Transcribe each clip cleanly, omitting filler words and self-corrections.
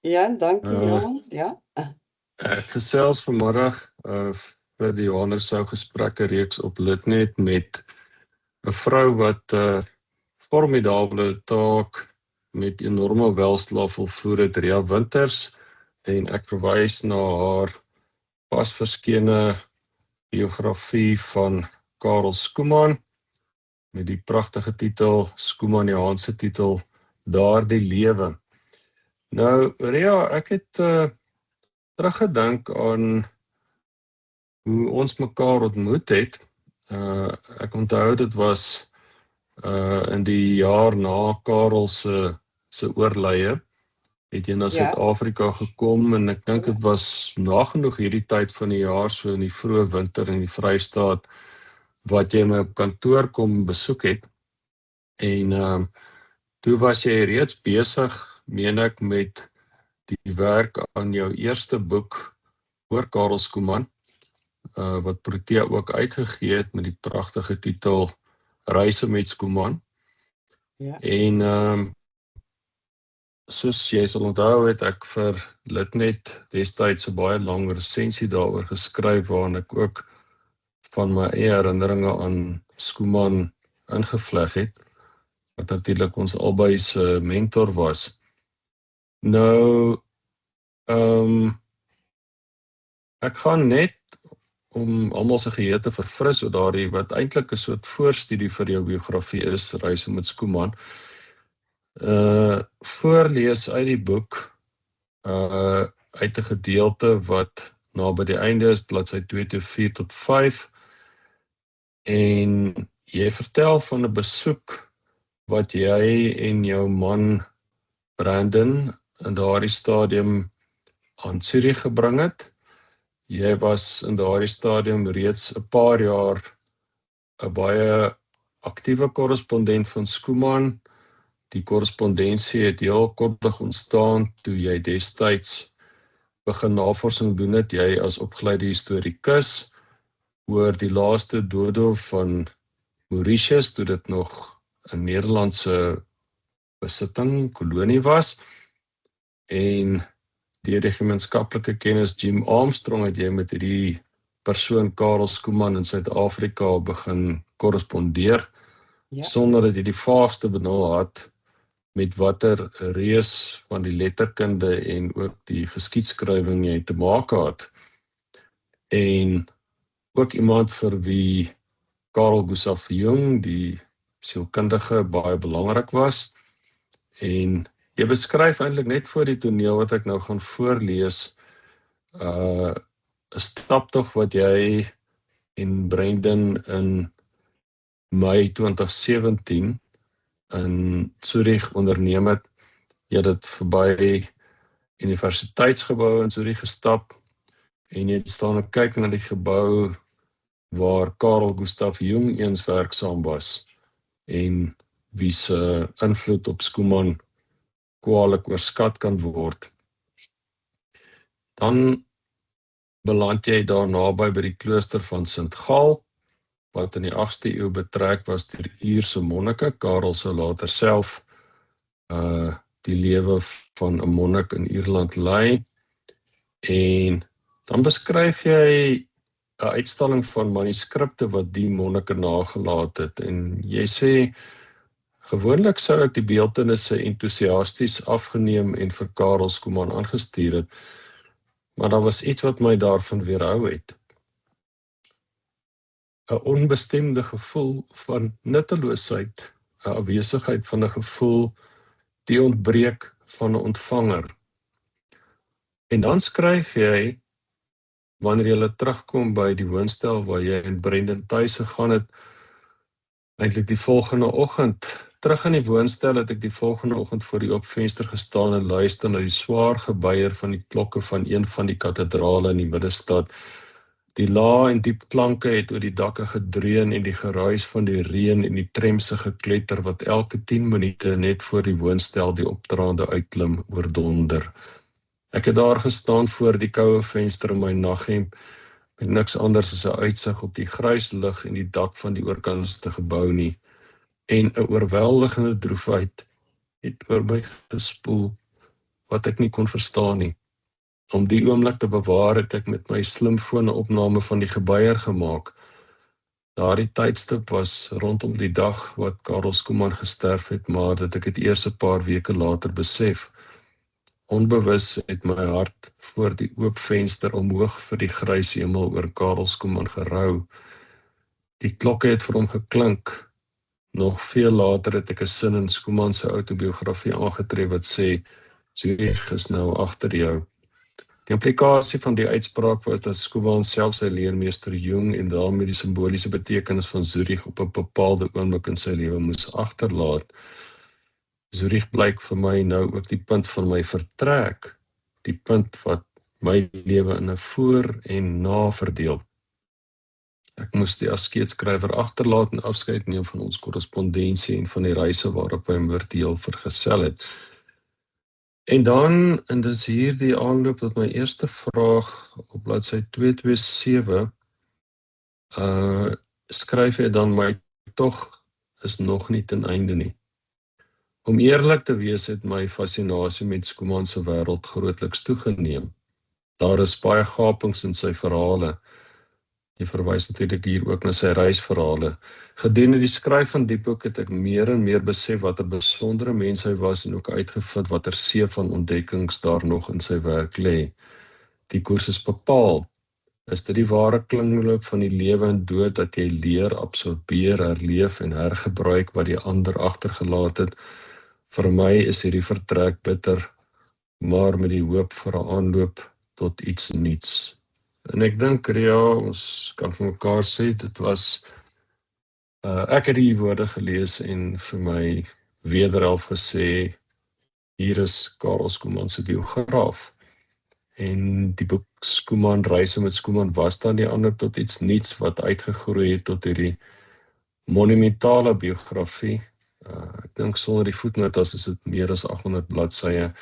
Ja, dankie Uh, Johan. Ja. ek gesels vanmiddag vir die Johannesou gesprekke reeks op Litnet met 'n vrou wat formidable taak met enorme welslae volvoer het, Ria Winters, en ek verwys na haar pas verskene biografie van Karel Schoeman met die pragtige titel, Schoemaniaanse titel, Daardie Lewe. Nou, Ria, ek het teruggedink aan hoe ons mekaar ontmoet het. Ek onthou dit was in die jaar na Karel se oorlede, het jy na Suid-Afrika gekom, en ek dink dit was nagenoeg hierdie tyd van die jaar, so in die vroeë winter in die Vrystaat, wat jy my op kantoor kom besoek het. En toe was jy reeds besig, meen ek, met die werk aan jou eerste boek oor Karel Schoeman, wat Protea ook uitgegee het met die pragtige titel Reise met Schoeman. En soos jy sal onthou, het ek vir Litnet destyds 'n baie lang resensie daaroor geskryf, waarin ek ook van my eie herinneringe aan Schoeman ingevleg het, wat natuurlik ons albei se mentor was. Nou, ek gaan net om almal se geheue te verfris oor daardie wat eintlik 'n soort voorstudie vir jou biografie is, Reise met Schoeman. Voorlees uit die boek, uit 'n gedeelte wat naby die einde is, bladsy 224 tot 5, en jy vertel van 'n besoek wat jy en jou man Brandon in daardie stadium aan Zurich gebring het. Jy was in daardie stadium reeds 'n paar jaar 'n baie aktiewe korrespondent van Schoeman. Die korrespondensie het heel kortlig ontstaan toe jy destyds begin navorsing doen het, jy as opgeleide historikus, oor die laaste dooddoel van Mauritius, toe dit nog 'n Nederlandse besitting, kolonie was. En deur die gemeenskaplike kennis Jim Armstrong het jy met hierdie persoon Karel Schoeman in Suid-Afrika begin korrespondeer, sonder dat jy die vaagste benul had met watter reus van die letterkunde en ook die geskiedskrywing jy te maak het. En ook iemand vir wie Carl Gustav Jung, die sielkundige, baie belangrik was. En jy beskryf eintlik net voor die toneel wat ek nou gaan voorlees, 'n staptog wat jy en Brendan in Mei 2017 in Zurich onderneem het. Jy het dit verby universiteitsgebou in Zurich gestap, en jy het staan en kyk na die gebou waar Carl Gustav Jung eens werksaam was, en wie se invloed op Schoeman kwaliek oorskat kan word. Dan beland jy daar naby by die klooster van Sint Gal, wat in die 8de eeu betrek was deur Ierse monnike. Karel sou later self die lewe van 'n monnik in Ierland lei. En dan beskryf jy 'n uitstalling van manuskripte wat die monnike nagelaat het. En jy sê, gewoonlik sou ek die beeltenisse entoesiasties afgeneem en vir Karel Schoeman aangestuur het, maar daar was iets wat my daarvan weerhou het. 'n onbestemde gevoel van nutteloosheid, 'n afwesigheid van 'n gevoel die ontbreek van 'n ontvanger. En dan skryf jy, wanneer jy terugkom by die woonstel waar jy en Brendan tuis gegaan het, eintlik die volgende oggend, terug in die woonstel het ek die volgende oggend voor die oop venster gestaan en luister na die swaar gebeier van die klokke van een van die kathedrale in die middestad. Die lae en diep klanke het oor die dakke gedreun en die geruis van die reën en die tremse gekletter wat elke 10 minute net voor die woonstel die opdraande uitklim oordonder. Ek het daar gestaan voor die koue venster in my naghemp met niks anders as 'n uitsig op die grys lug en die dak van die oorkantste gebou nie, en 'n oorweldigende droefheid het oor my gespoel, wat ek nie kon verstaan nie. Om die oomblik te bewaar het ek met my slimfoon 'n opname van die gebeier gemaak. Daardie tydstip was rondom die dag wat Karel Skuman gesterf het, maar dat ek het eers 'n paar weke later besef. Onbewus het my hart voor die oop venster omhoog vir die grys hemel oor Karel Skuman gerou. Die klokke het vir hom geklink. Nog veel later het ek 'n sin in Skuman se autobiografie aangetref wat sê, Zurich is nou agter jou. Die implikasie van die uitspraak was dat Skuman self sy leermeester Jung en daarmee die simboliese betekenis van Zurich op 'n bepaalde oomblik in sy lewe moes agterlaat. Zurich blyk vir my nou ook die punt van my vertrek, die punt wat my lewe in 'n voor en na verdeel. Ek moes die askeetskrywer agterlaat en afskeid neem van ons korrespondensie en van die reise waarop hy my deel vergesel het. En dan, en dis hier die aanloop tot my eerste vraag op bladsy 227, skryf hy dan my tog is nog nie ten einde nie. Om eerlik te wees het my fascinasie met Skuman se wêreld grootliks toegeneem. Daar is baie gapings in sy verhale. Jy verwys natuurlik hier ook na sy reisverhale. Gedurende die skryf van die boek het ek meer en meer besef wat 'n besondere mens hy was en ook uitgevind watter see van ontdekkings daar nog in sy werk lê. Die koers is bepaal. Is dit die ware kringloop van die lewe en dood dat jy leer, absorbeer, herleef en hergebruik wat die ander agtergelaat het? Vir my is hierdie vertrek bitter, maar met die hoop vir 'n aanloop tot iets nuuts. En ek dink, Ria, ons kan vir mekaar sê, dit was, ek het die woorde gelees en vir my wederhalf gesê, hier is Karel Skuman se biograaf. En die boek Skuman, Reise met Skuman was dan die ander tot iets nuuts wat uitgegroei het tot hierdie monumentale biografie. Ek dink sonder die voetnotas is dit meer as 800 bladsye.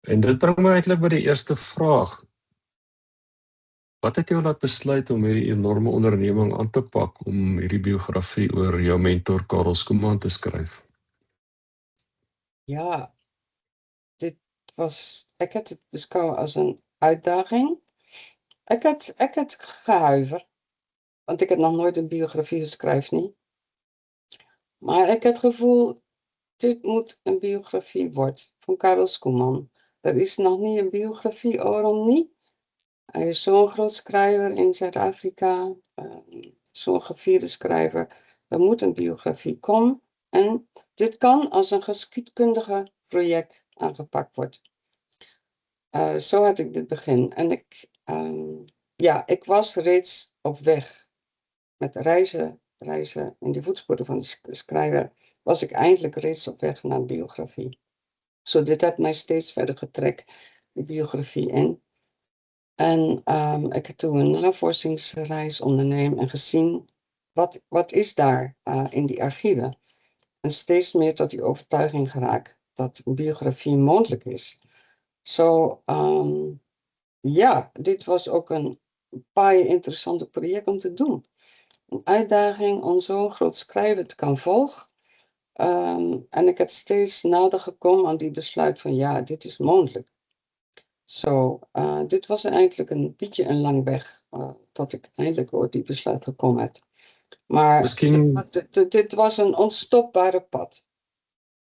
En dit bring my eintlik by die eerste vraag. Wat het jou laat besluit om hierdie enorme onderneming aan te pak om hierdie biografie oor jou mentor Karel Skuman te skryf? Ja, ek het dit beskou as 'n uitdaging. Ek het gehuiver, want ek het nog nooit 'n biografie geskryf nie. Maar ek het gevoel, dit moet 'n biografie word van Karel Skuman. Daar is nog nie 'n biografie oor hom nie. Hy is zo'n groot skrywer in Suid-Afrika, zo'n gevierde skrywer. Er moet 'n biografie kom en dit kan as 'n geskiedkundige projek aangepak word. So had ek dit begin en ek was reeds op weg met reizen in de voetsporen van de schrijver, was ik eindelijk reeds op weg naar een biografie. So dit had mij steeds verder getrekt, de biografie in. En ik heb toen een navorsingsreis ondernemen en gezien, wat is daar in die archieven? En steeds meer tot die overtuiging geraakt dat een biografie mogelijk is. Dit was ook een baie interessante project om te doen. Een uitdaging om zo'n groot schrijver te kan volgen. En ik heb steeds nader gekomen aan die besluit van ja, dit is mogelijk. Dit was eigenlijk een beetje een lang weg tot ik eindelijk op die besluit gekomen heb. Maar dit was een onstopbare pad.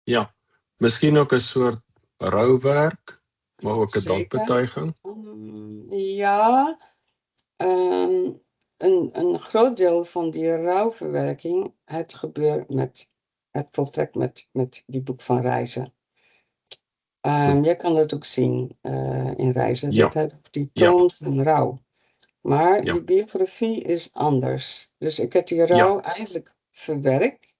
Ja, misschien ook een soort rouwwerk, maar ook een dankbetuiging. Ja, een groot deel van die rouwverwerking het gebeurt het voltrekt met die boek van Reizen. Je kan dat ook zien in Reizen. Ja. Dat heeft die toon van rouw. Maar die biografie is anders. Dus ik heb die rouw eigenlijk verwerkt.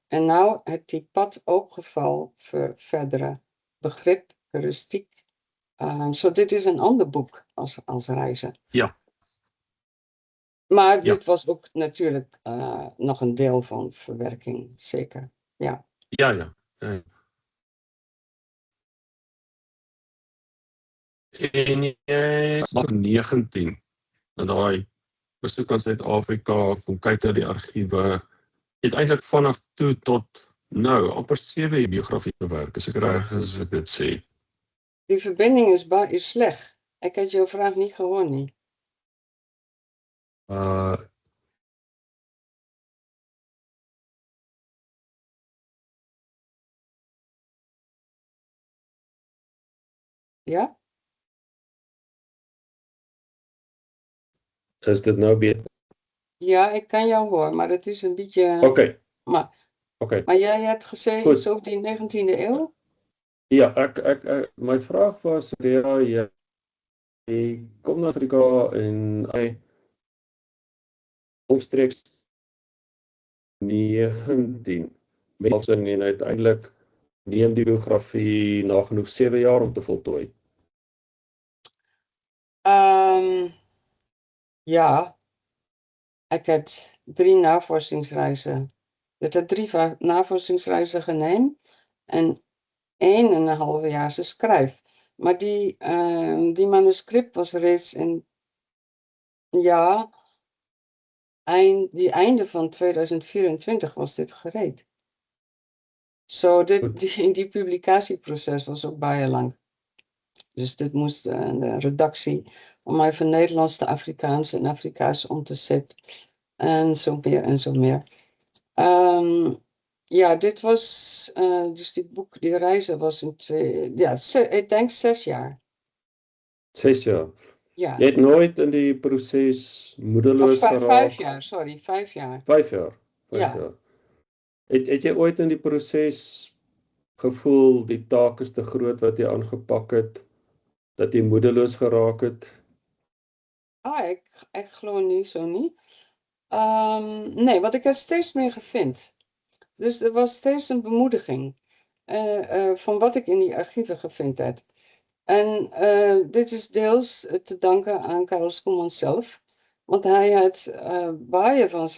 En nou heeft die pad opgevallen voor verdere begrip, heuristiek. Dit is een ander boek als Reizen. Ja. Maar dit was ook natuurlijk nog een deel van verwerking, zeker. Ja. Ja. En jy maak 19, en daai besoek aan Suid-Afrika, kom kyk na die argiewe, het eintlik vanaf toe tot nou amper 7 biografie bewerk, as ek reg is ek dit sê. Die verbinding is slecht. Ik heb jouw vraag niet gehoord, niet. Ja? Is dit nou beter? Ja, ik kan jou horen, maar het is een beetje... Okay, Maar, okay. maar jij hebt gezegd Goed. iets over die 19e eeuw? Ja, my vraag was, ja, jy kom na Afrika en hy omstreeks 19 met en uiteindelik neem die biografie nagenoeg 7 jaar om te voltooi. Ja, ik heb 3 navorsingsreizen. Ik heb 3 navorsingsreizen genomen en 1,5 jaar ze schrijf. Maar die manuscript was reeds in, ja, einde van 2024 was dit gereed. Zo, die publicatieproces was ook bijna lang. Dus dit moest de redactie om even Nederlands naar Afrikaans en Afrikaans om te zetten. En zo meer en zo meer. Ja, dit was, dus die reizen was in ik denk 6 jaar. 6 jaar. Ja. Jy het nooit in die proses moedeloos Of geraak? 5 jaar, sorry, 5 jaar. 5 jaar. 5 Ja. jaar. Het jy ooit in die proses gevoel die taak is te groot wat jy aangepak het, dat jy moedeloos geraak het? Ik geloof niet, zo niet. Nee, want ik heb steeds meer gevind. Dus er was steeds een bemoediging van wat ik in die archieven gevind heb. En dit is deels te danken aan Karel Schoeman zelf. Want hij had baaien van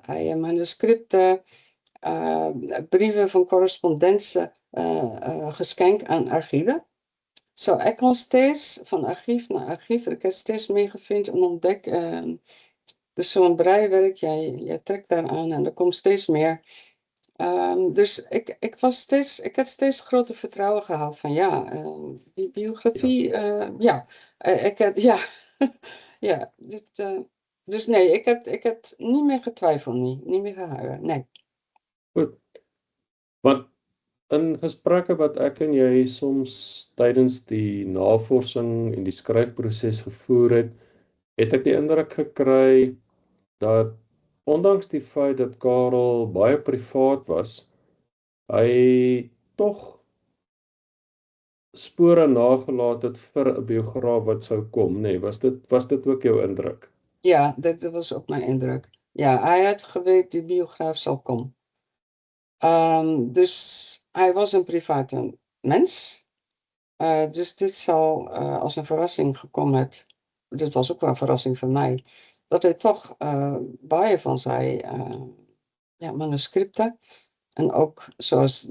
hij had manuscripten, brieven van correspondentie geschenk aan archieven. Zo, ik kon steeds van archief naar archief, ik heb steeds meer gevonden en ontdekt. Dus zo'n breiwerk, jij trekt daaraan en er komt steeds meer. Dus ik heb steeds groter vertrouwen gehad van ja, die biografie, ja, ik heb, ja, ja, dus nee, ik heb niet meer getwijfeld, niet meer gehuilen, nee. Goed. Want in gesprekke wat ek en jy soms tydens die navorsing en die skryfproses gevoer het ek die indruk gekry dat ondanks die feit dat Karel baie privaat was, hy tog spore nagelaat het vir 'n biograaf wat sou kom, nê? Was dit ook jou indruk? Ja, dat was ook mijn indruk. Ja, hij had geweten, die biograaf zal komen. Dus hij was een private mens. Dus dit zal als een verrassing gekomen het. Dit was ook wel een verrassing voor mij. Dat hij toch baaien van ja, manuscripten. En ook zoals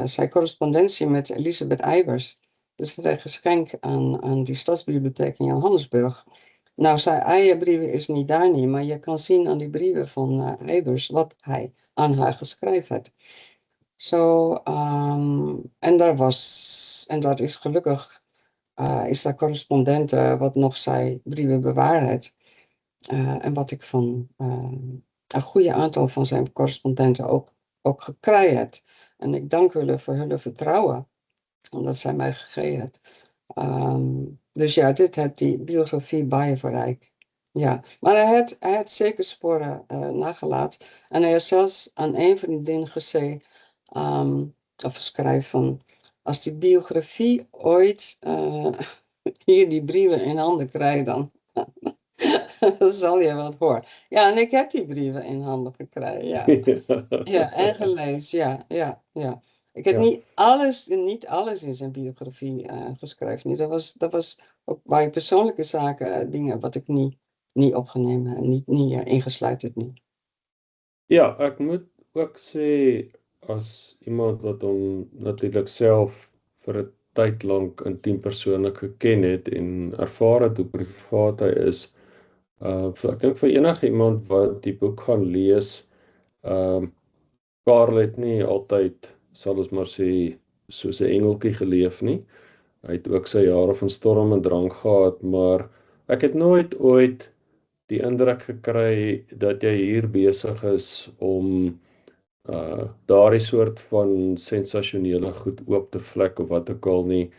zijn correspondentie met Elisabeth Eybers. Dus dat hij geschenk aan die stadsbibliotheek in Johannesburg. Nou, zijn eigen brieven is niet daar niet, maar je kan zien aan die brieven van Eybers wat hij aan haar geschreven heeft. Zo, en dat is gelukkig, is daar correspondent wat nog zij brieven bewaard. En wat ik van een goede aantal van zijn correspondenten ook gekregen heb. En ik dank jullie voor hun vertrouwen, omdat zij mij gegeven heeft. Dus ja, dit heeft die biografie bijverrijk. Ja, maar hij had zeker sporen nagelaten. En hij heeft zelfs aan een vriendin gezegd, of schrijf van, als die biografie ooit hier die brieven in handen krijgt, dan zal je wat horen. Ja, en ik heb die brieven in handen gekregen, ja. Ja, en gelezen, ja. Ik heb Ja. niet alles in zijn biografie geschreven. Nee, dat was ook bij persoonlijke zaken dingen wat ik niet opgenomen en niet ingesluit niet. Ja, ek moet ook sê as iemand wat hom natuurlik self vir 'n tyd lank intiem persoonlik geken het en ervaar het hoe privaat hy is. Ek dink vir enige iemand wat die boek gaan lees, Karel het nie altyd, sal ons maar sê, soos 'n engeltjie geleef nie. Hy het ook sy jare van storm en drang gehad, maar ek het nooit ooit die indruk gekry dat jy hier besig is om daardie soort van sensasionele goed oop te vlek of wat ook al nie.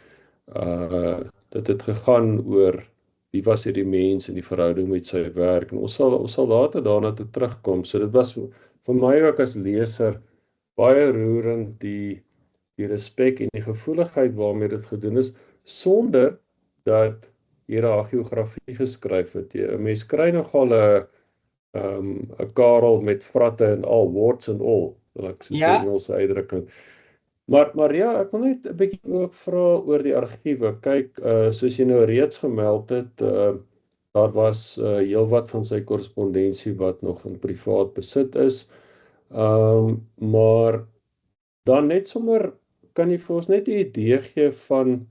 Dit het gegaan oor wie was hierdie mens en die verhouding met sy werk, en ons sal later daarna toe terugkom. So dit was vir my ook as leser baie roerend, die respek en die gevoeligheid waarmee dit gedoen is, sonder dat hier 'n hagiografie geskryf het. 'n Mens kry nogal 'n Karel met vratte en al, warts and all, like soos die Ja, Engelse uitdrukking. Maar ja, ek wil net 'n bietjie ook vra oor die argiewe. Kyk, soos jy nou reeds gemeld het, daar was heelwat van sy korrespondensie wat nog in privaat besit is. Maar dan net sommer, kan jy vir ons net 'n idee gee van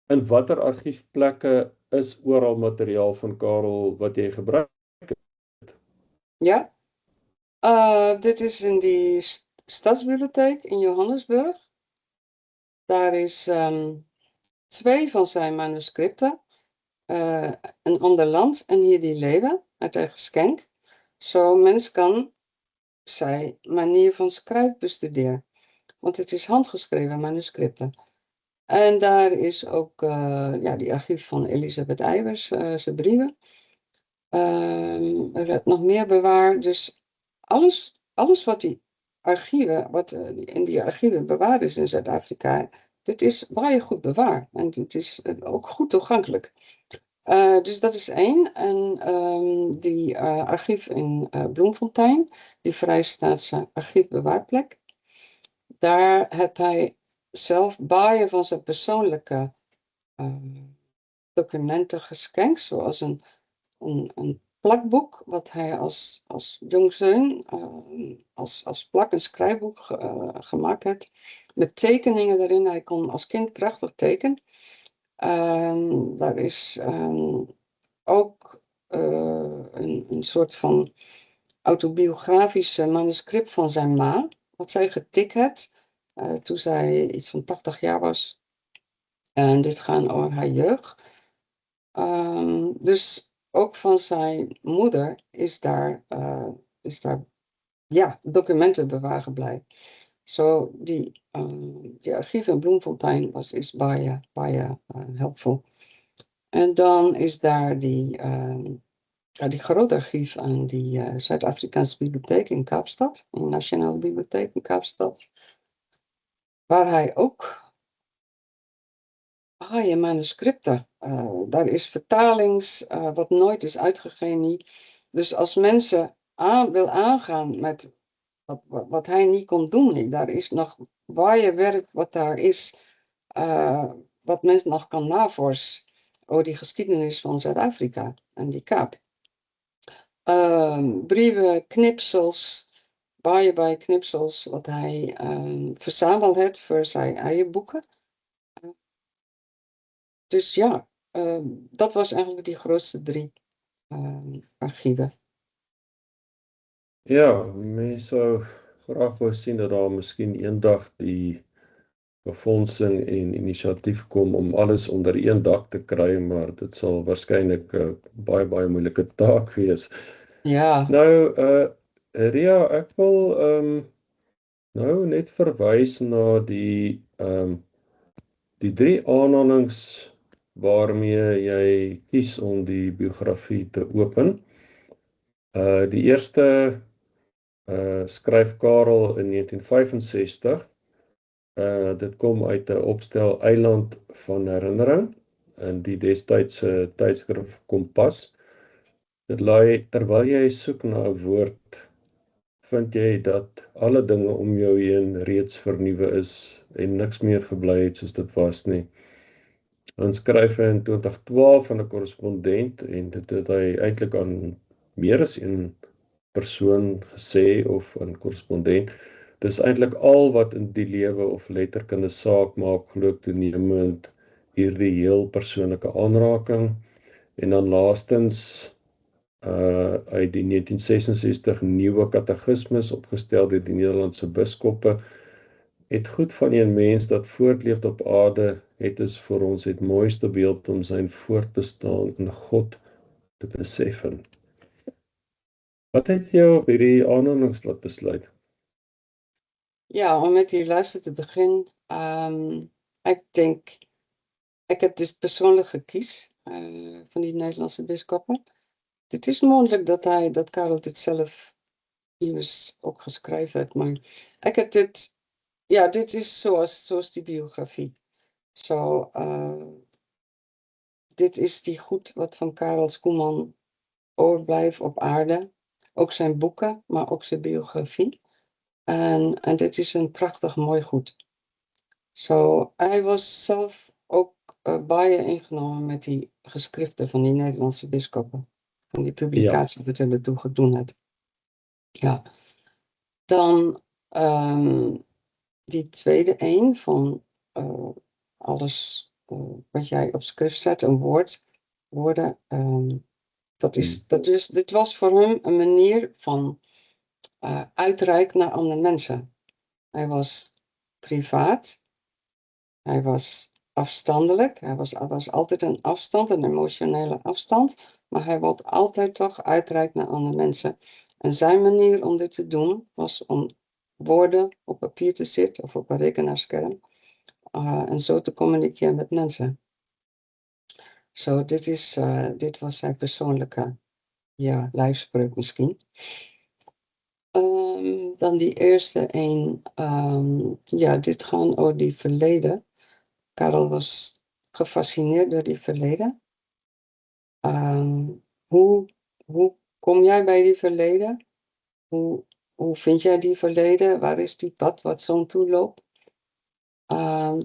in watter argiefplekke is oral materiaal van Karel wat jy gebruik? ja. Dit is in die Stadsbibliotheek in Johannesburg. Daar is 2 van zijn manuscripten. Een ander land en hier die leven uit een geschenk. Zo mens kan zijn manier van schrijven bestuderen. Want het is handgeschreven manuscripten. En daar is ook die archief van Elisabeth Eybers, zijn brieven. Er werd nog meer bewaard. Dus alles wat die archieven, wat in die archieven bewaard is in Zuid-Afrika, dit is baie goed bewaard. En dit is ook goed toegankelijk. Dus dat is 1. En die archief in Bloemfontein, die Vrijstaatse archiefbewaarplek, daar heeft hij zelf baie van zijn persoonlijke documenten geschenkt, zoals een plakboek, wat hij als jongzoon als plak- en schrijfboek gemaakt heeft, met tekeningen erin. Hij kon als kind prachtig tekenen. Daar is ook een soort van autobiografische manuscript van zijn ma, wat zij getikt had toen zij iets van 80 jaar was. En dit gaat over haar jeugd. Dus ook van zijn moeder is daar documenten bewaard gebleven. Zo die archief in Bloemfontein is baie helpful. En dan is daar die grote archief aan die Zuid-Afrikaanse Bibliotheek in Kaapstad, de Nationale Bibliotheek in Kaapstad, waar hij ook je manuscripten. Daar is vertalings wat nooit is uitgegeven. Dus als mensen wil aangaan met wat hij niet kon doen, daar is nog baie werk wat daar is, wat mensen nog kan navorsen over die geschiedenis van Zuid-Afrika en die Kaap. Brieven, knipsels, baie knipsels, wat hij verzameld heeft voor zijn eigen boeken. Dus ja, dat was eigenlijk die grootste 3 archieven. Ja, mense sou graag wou sien dat daar miskien eendag die befondsing en inisiatief kom om alles onder een dak te kry, maar dit sal waarskynlik 'n baie moeilike taak wees. Ja. Nou, Ria, ek wil nou net verwys na die 3 aanhalings waarmee jy kies om die biografie te open. Die eerste skryf Karel in 1965. Dit kom uit 'n opstel Eiland van Herinnering in die destydse tydskrif Kompas. Dit lui: terwyl jy soek na 'n woord, vind jy dat alle dinge om jou heen reeds vernuwe is en niks meer gebly het soos dit was nie. Ons skryf in 2012 van 'n korrespondent, en dit het hy eintlik aan meer as een persoon gesê, of 'n korrespondent. Dis eintlik al wat in die lewe of letterkunde saak maak, glo ek toenemend hierdie heel persoonlike aanraking. En dan laastens uit die 1966 nuwe katekismus opgestel deur die Nederlandse biskoppe, het goed van een mens dat voortleef op aarde het is vir ons het mooiste beeld om sy voortbestaan in God te beseffen. Wat het jou op hierdie aanhalings laat besluit? Ja, om met die luister te begin, ek dink, ek het dus persoonlijk gekies van die Nederlandse biskoppen. Het is mogelijk dat Karel dit zelf iewers ook geschreven heeft, maar ek het dit, ja, dit is zoals die biografie. Zo, dit is die goed wat van Karel Schoeman overblijft op aarde. Ook zijn boeken, maar ook zijn biografie. En dit is een prachtig mooi goed. Zo, hij was zelf ook baie ingenomen met die geschriften van die Nederlandse bisschoppen. Van die publicatie wat hij ertoe gedoen heeft. Ja. Dan die tweede een van alles wat jij op schrift zet, een woorden. Dit was voor hem een manier van uitreiken naar andere mensen. Hij was privaat. Hij was afstandelijk. Hij was altijd een afstand, een emotionele afstand. Maar hij wilde altijd toch uitreiken naar andere mensen. En zijn manier om dit te doen was om woorden op papier te zetten of op een rekenaarscherm. En zo te communiceren met mensen. Zo, dit was zijn persoonlijke lijfspreuk misschien. Dan die eerste een. Dit gaan over die verleden. Karel was gefascineerd door die verleden. Hoe kom jij bij die verleden? Hoe vind jij die verleden? Waar is die pad wat zo'n toe loopt?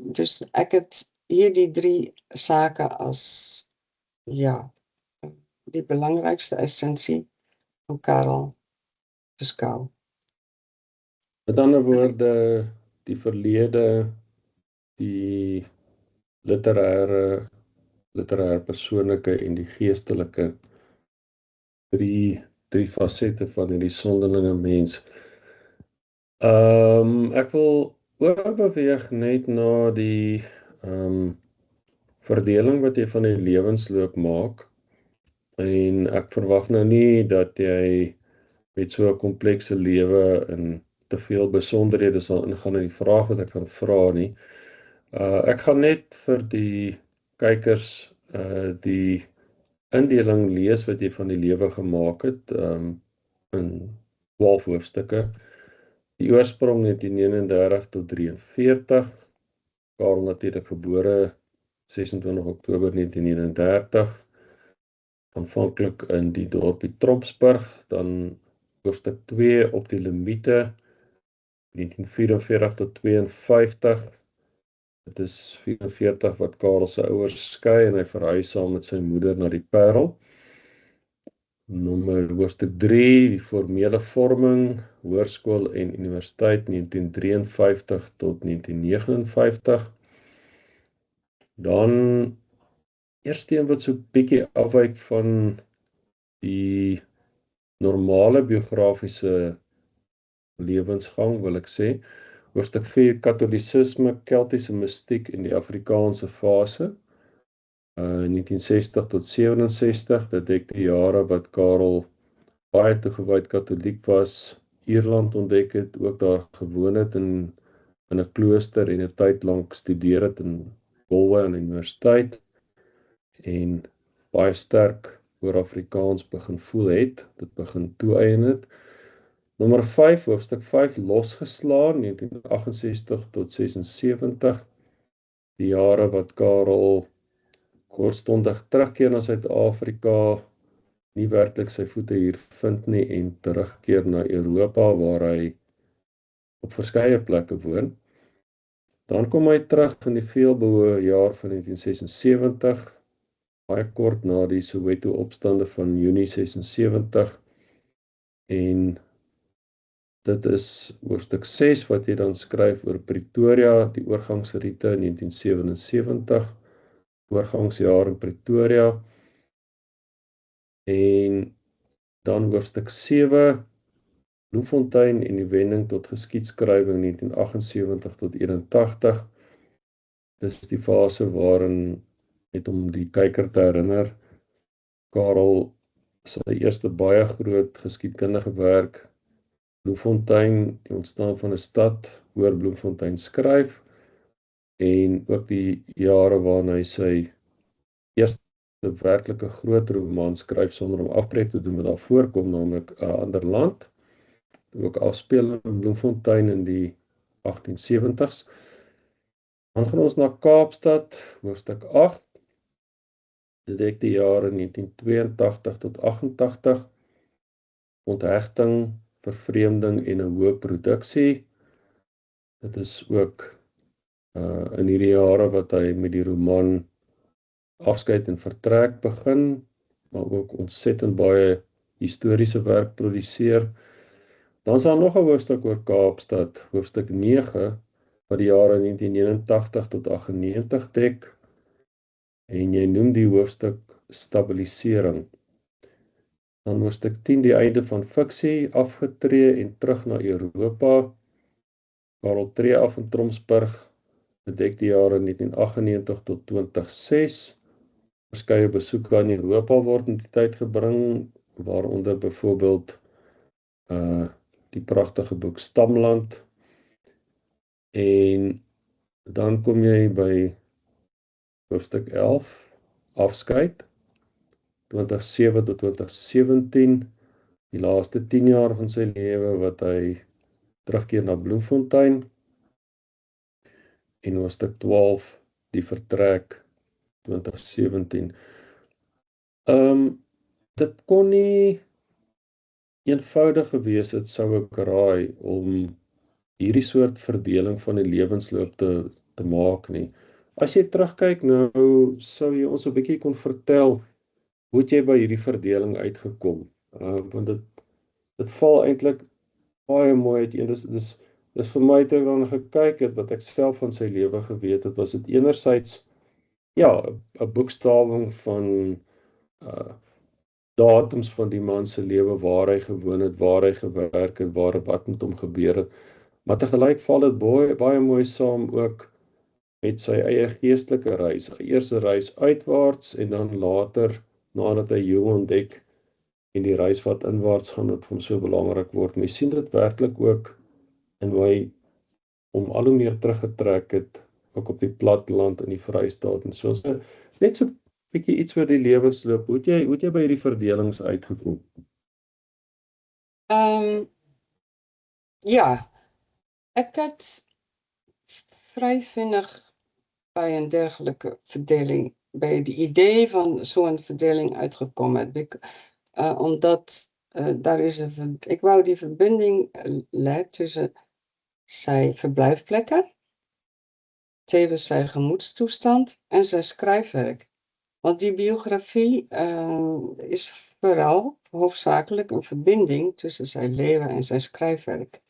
Dus ik heb hier die 3 zaken als die belangrijkste essentie van Karel beschouw. Met ander woorde, die verlede, die literêre persoonlike en die geestelike drie fasette van hierdie sonderlinge mens. Ek wil oorbeweeg net na die verdeling wat jy van die lewensloop maak. En ek verwag nou nie dat jy met so 'n komplekse lewe en te veel besonderhede sal ingaan in die vraag wat ek gaan vra nie. Ek gaan net vir die kykers die indeling lees wat jy van die lewe gemaak het in 12 hoofstukke. Die oorsprong 1939 tot 43. Karel natuurlik gebore 26 Oktober 1939. Aanvanklik in die dorpie Tropsburg, dan hoofstuk 2 op die Limite 1944 tot 52. Dit is 44 wat Karel se ouers skei en hy verhuis saam met sy moeder na die Parel. Nommer hoofstuk 3, die formele vorming, hoërskool en universiteit 1953 tot 1959. Dan eerste een wat so bietjie afwyk van die normale biografiese lewensgang, wil ek sê. Hoofstuk 4, Katholisisme, Keltiese mystiek en die Afrikaanse fase. 1960 tot 67, dit dek die jare wat Karel baie toegewyd katholiek was, Ierland ontdek het, ook daar gewoon het in 'n klooster en 'n tyd lank studeer het in Bolwe aan die universiteit en baie sterk oor Afrikaans begin voel het, dit begin toeëien het. Nommer 5, hoofstuk 5, losgeslaan, 1968 tot 76, die jare wat Karel kortstondig terugkeer na Suid-Afrika, nie werklik sy voete hier vind nie en terugkeer na Europa waar hy op verskeie plekke woon. Dan kom hy terug in die veelbehoë jaar van 1976, baie kort na die Soweto opstande van Junie 76 en dit is hoofstuk 6 wat jy dan skryf oor Pretoria, die oorgangsriete 1977, oorgangsjaar in Pretoria. En dan hoofstuk 7, Bloemfontein en die wending tot geskiedskrywing 1978 tot 81. Dis die fase waarin, net om die kyker te herinner, Karel sy eerste baie groot geskiedkundige werk, Bloemfontein, die ontstaan van 'n stad, oor Bloemfontein skryf, en ook die jare waarin hy sy eerste werklike groot roman skryf sonder om afbreek te doen wat daar voorkom, naamlik 'n ander land, ook afspeel in Bloemfontein in die 1870s. Dan gaan ons na Kaapstad, hoofstuk 8. Dit dek die jare 1982 tot 88. Onthegting, vervreemding en 'n hoë produksie. Dit is ook in hierdie jare wat hy met die roman Afskeid en Vertrek begin, maar ook ontsettend baie historiese werk produseer. Dan is daar nog 'n hoofstuk oor Kaapstad, hoofstuk 9, wat die jare 1989 tot 98 dek, en jy noem die hoofstuk Stabilisering. Dan hoofstuk 10, die einde van fiksie, afgetree en terug na Europa. Karel tree af in Tromsburg, bedek die jare 1998 tot 2006. Verskeie besoeke aan Europa word in die tyd gebring, waaronder byvoorbeeld die pragtige boek Stamland. En dan kom jy by hoofstuk 11, Afskeid, 2007 tot 2017, die laaste 10 jaar van sy lewe wat hy terugkeer na Bloemfontein, en hoofstuk 12, die Vertrek, 2017. Dit kon nie eenvoudig gewees het, sou ek raai, om hierdie soort verdeling van die lewensloop te maak nie. As jy terugkyk nou, sou jy ons 'n bietjie kon vertel, hoe het jy by hierdie verdeling uitgekom? Want dit val eintlik baie mooi uiteen. Dis vir my, toe ek daarna gekyk het, wat ek self van sy lewe geweet het, was dit enerzijds, ja, 'n boekstawing van datums van die man se lewe, waar hy gewoon het, waar hy gewerk het, wat met hom gebeur het, maar tegelyk val dit baie mooi saam ook met sy eie geestelike reis. Eers 'n reis uitwaarts en dan later, nadat hy jong ontdek en die reis wat inwaarts gaan, wat vir hom so belangrik word. Maar jy sien dit werklik ook in hoe hy om al hoe meer teruggetrek het, ook op die platteland in die Vrystaat en so. Net so bietjie iets oor die lewensloop. Hoe het jy by hierdie verdelings uitgekom? Ja, ek het vry vinnig by 'n dergelike verdeling, by die idee van so 'n verdeling uitgekom het, omdat daar is ek wou die verbinding lê tussen sy verblyfplekke, tevens sy gemoedstoestand en sy skryfwerk. Want die biografie is vooral hoofdzakelijk een verbinding tussen zijn leven en zijn schrijfwerk.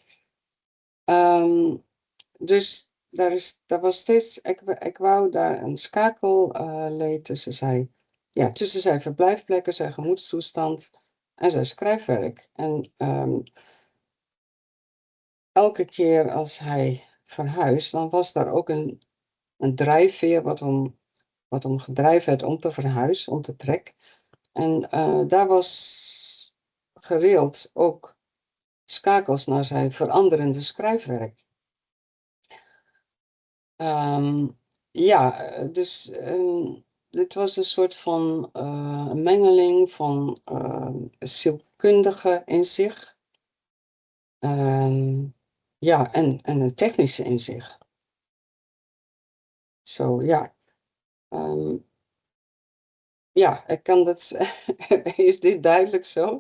Dus daar was steeds, ik wou daar een schakel leed tussen zijn verblijfplekken, zijn gemoedstoestand en zijn schrijfwerk. En elke keer als hij verhuisde, dan was daar ook een drijfveer wat hem gedreven had om te verhuizen, om te trekken. En daar was gereeld ook schakels naar zijn veranderende schrijfwerk. Dus dit was een soort van mengeling van zielkundige inzicht. En een technische inzicht. Zo, ja. Ja, ek kan dit, is dit duidelik so?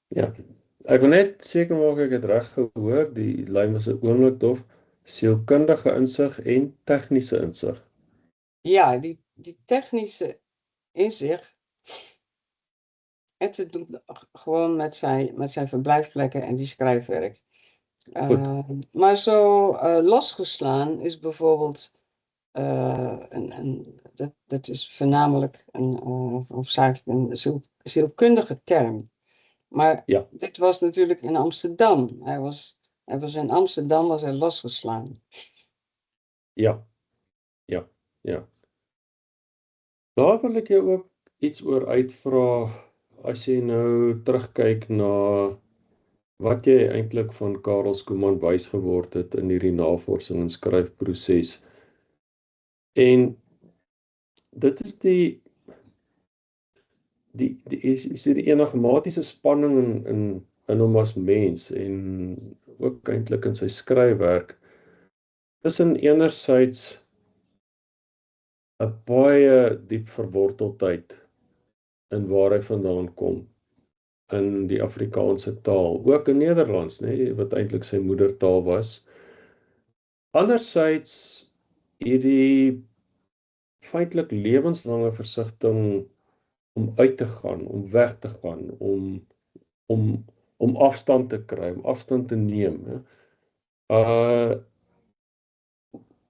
Ja, ek wil net seker maak ek het reg gehoor, die lyn was 'n oomblik dof, sielkundige insig en tegniese insig. Ja, die technische inzicht, het doet gewoon met zijn verblijfplekken en die schrijfwerk. Maar zo losgeslaan is bijvoorbeeld, dat is voornamelijk een zielkundige term. Maar ja, dit was natuurlijk in Amsterdam. Hij was in Amsterdam was hij losgeslaan. Ja, ja. Daar wil ek jou ook iets oor uitvra as jy nou terugkyk na wat jy eintlik van Karel Schoeman wys geword het in hierdie navorsing en skryfproses. En dit is die enigmatiese spanning in hom as mens en ook eintlik in sy skryfwerk. Tussen enerzijds 'n baie diep verworteldheid in waar hy vandaan kom in die Afrikaanse taal, ook in Nederlands, wat eintlik sy moedertaal was. Anderzijds hierdie feitelik lewenslange versigtiging om uit te gaan, om weg te gaan, om afstand te kry, om afstand te neem.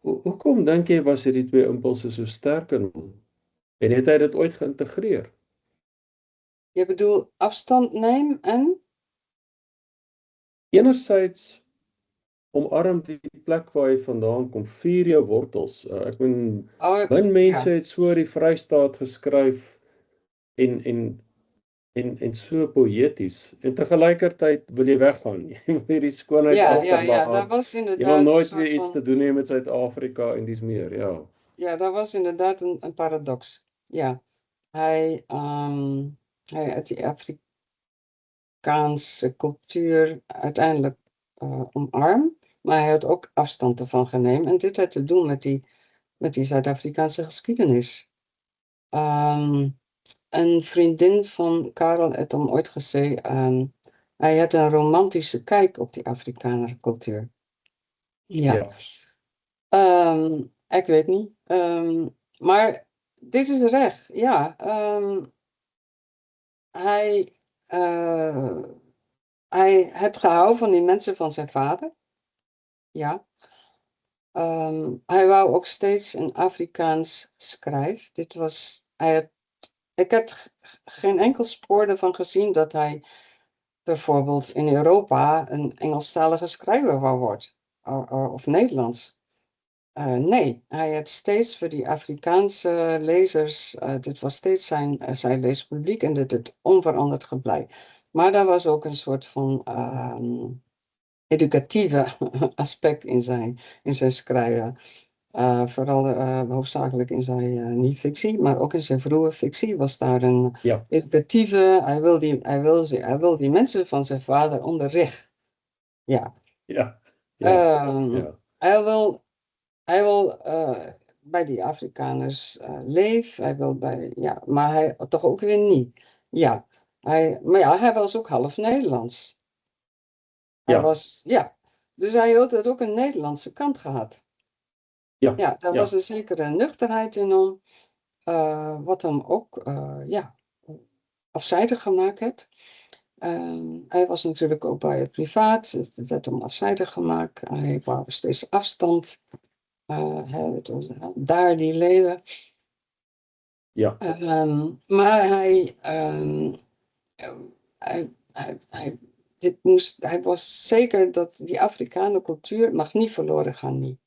Hoekom dink jy was hierdie twee impulse so sterk in hom? En het hy dit ooit geïntegreer? Je bedoelt afstand nemen en? Enerzijds omarm die plek waar hy vandaan kom, vier jou wortels. Ek meen, min mense het so die Vrystaat geskryf en so poëties. En tegelijkertijd wil jy weggaan. Jy wil hierdie skoonheid Ja, dat was inderdaad. Jy wil nooit weer iets te doen hê met Suid-Afrika en dis meer, ja. Ja, dat was inderdaad een paradox. Ja, hij uit die Afrikaanse cultuur uiteindelijk omarmd, maar hij had ook afstand ervan genomen. En dit had te doen met die Zuid-Afrikaanse geschiedenis. Een vriendin van Karel had hem ooit gezegd, hij had een romantische kijk op die Afrikaner cultuur. Ja. Ik weet niet. Maar dit is recht, ja. Hij had gehouden van die mensen van zijn vader. Ja. Hij wou ook steeds een Afrikaans schrijven. Ik had geen enkel spoor ervan gezien dat hij bijvoorbeeld in Europa een Engelstalige schrijver wou worden. Of Nederlands. Nee, hij had steeds voor die Afrikaanse lezers, dit was steeds zijn leespubliek en dit het onveranderd gebleven. Maar daar was ook een soort van educatieve aspect in zijn schrijven. Vooral hoofdzakelijk in zijn niet-fictie, maar ook in zijn vroege fictie was daar een educatieve, hij wil die mensen van zijn vader onderrichten. Ja. Hij wil bij die Afrikaners leven, hij wil maar hij toch ook weer niet. Ja, hij was ook half Nederlands. Dus hij had het ook een Nederlandse kant gehad. Ja, daar was een zekere nuchterheid in hem, wat hem ook afzijdig gemaakt heeft. Hij was natuurlijk ook bij het privaat, het werd hem afzijdig gemaakt. Hij wou steeds afstand. Daar die leven. Ja. Maar hij was zeker dat die Afrikaanse cultuur mag niet verloren gaan. Niet.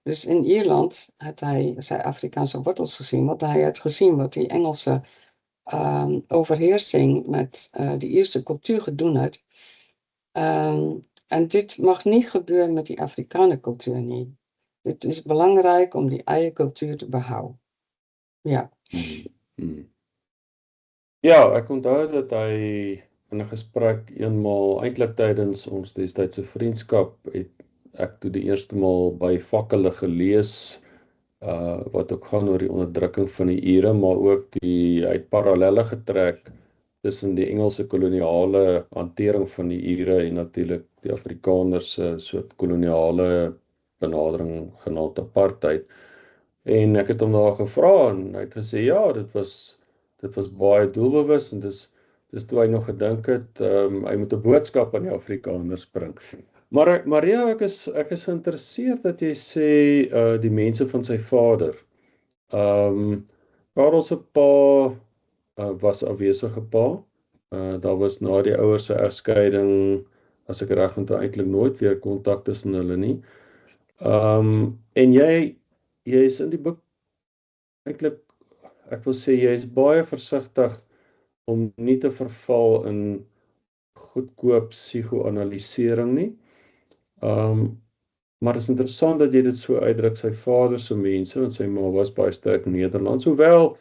Dus in Ierland had hij zijn Afrikaanse wortels gezien, want hij had gezien wat die Engelse overheersing met de Ierse cultuur gedaan had. En dit mag niet gebeuren met die Afrikaanse cultuur niet. Het is belangrijk om die eigen cultuur te behouden. Ja. Ja, ek onthou dat hy in 'n gesprek eenmaal, eintlik tydens ons destydse vriendskap, het ek toe die eerste maal by Vakkele gelees, wat ook gaan oor die onderdrukking van die Ire, maar ook hy het parallelle getrek tussen die Engelse koloniale hantering van die Ire en natuurlik die Afrikaners se soort koloniale benadering genaamd apartheid. En ek het hom daar gevra en hy het gesê ja, dit was baie doelbewus en dis toe hy nog gedink het hy moet 'n boodskap aan die Afrikaners bring. Maar ja, ek is geïnteresseerd dat jy sê die mense van sy vader. Karel se pa was 'n afwesige pa. Daar was na die ouers se egskeiding, as ek reg onthou, eintlik nooit weer kontak tussen hulle nie. En jy is in die boek eintlik, ek wil sê jy is baie versigtig om nie te verval in goedkoop psigoanalisering nie. Maar het is interessant dat jy dit so uitdruk, sy vader se mense, want sy ma was baie sterk Nederlands, hoewel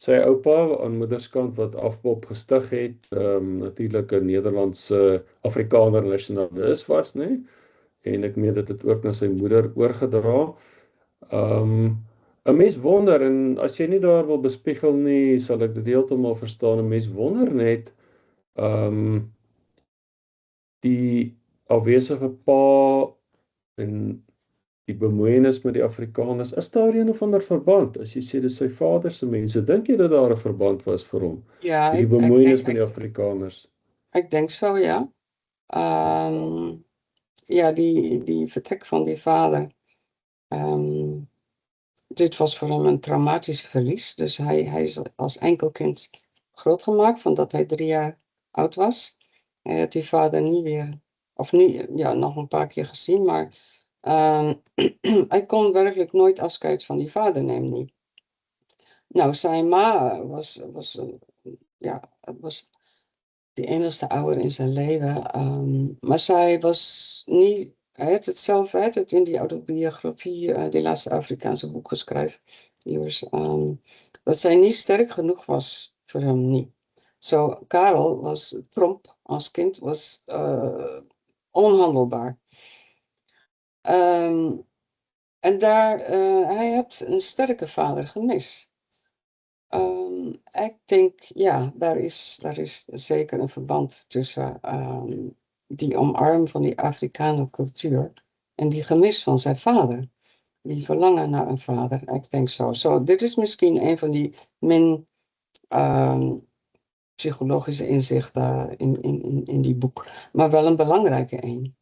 sy oupa aan moederskant wat Afpop gestig het, natuurlik 'n Nederlandse Afrikaner nasionalis was, né? En ek meen dit het ook na sy moeder oorgedra. 'n Mens wonder, en as jy nie daar wil bespiegel nie, sal ek dit heeltemal verstaan. 'n Mens wonder net, die afwesige pa en die bemoeienis met die Afrikaners, is daar een of ander verband? As jy sê dis sy vader se mense, dink jy dat daar 'n verband was vir hom? Ja, Die bemoeienis met die Afrikaners. ek denk zo, ja. Ja, die vertrek van die vader. Dit was voor hem een traumatisch verlies. Dus hij is als enkelkind grootgemaakt, van dat hij 3 jaar oud was. Hij had die vader niet weer, of niet, ja, nog een paar keer gezien, maar hij kon werkelijk nooit afscheid van die vader nemen. Niet. Nou, zijn ma was de enigste ouder in zijn leven. Maar zij was niet, hij had het zelf, hij had het in die autobiografie, die laatste Afrikaanse boek geschreven, dat zij niet sterk genoeg was voor hem niet. Zo, Karel was, Tromp als kind, was onhandelbaar. En daar, hij had een sterke vader gemist. Ik denk, ja, daar is zeker een verband tussen die omarm van die Afrikaanse cultuur en die gemis van zijn vader. Die verlangen naar een vader, ik denk zo. Dit is misschien een van die psychologische inzichten in die boek, maar wel een belangrijke een.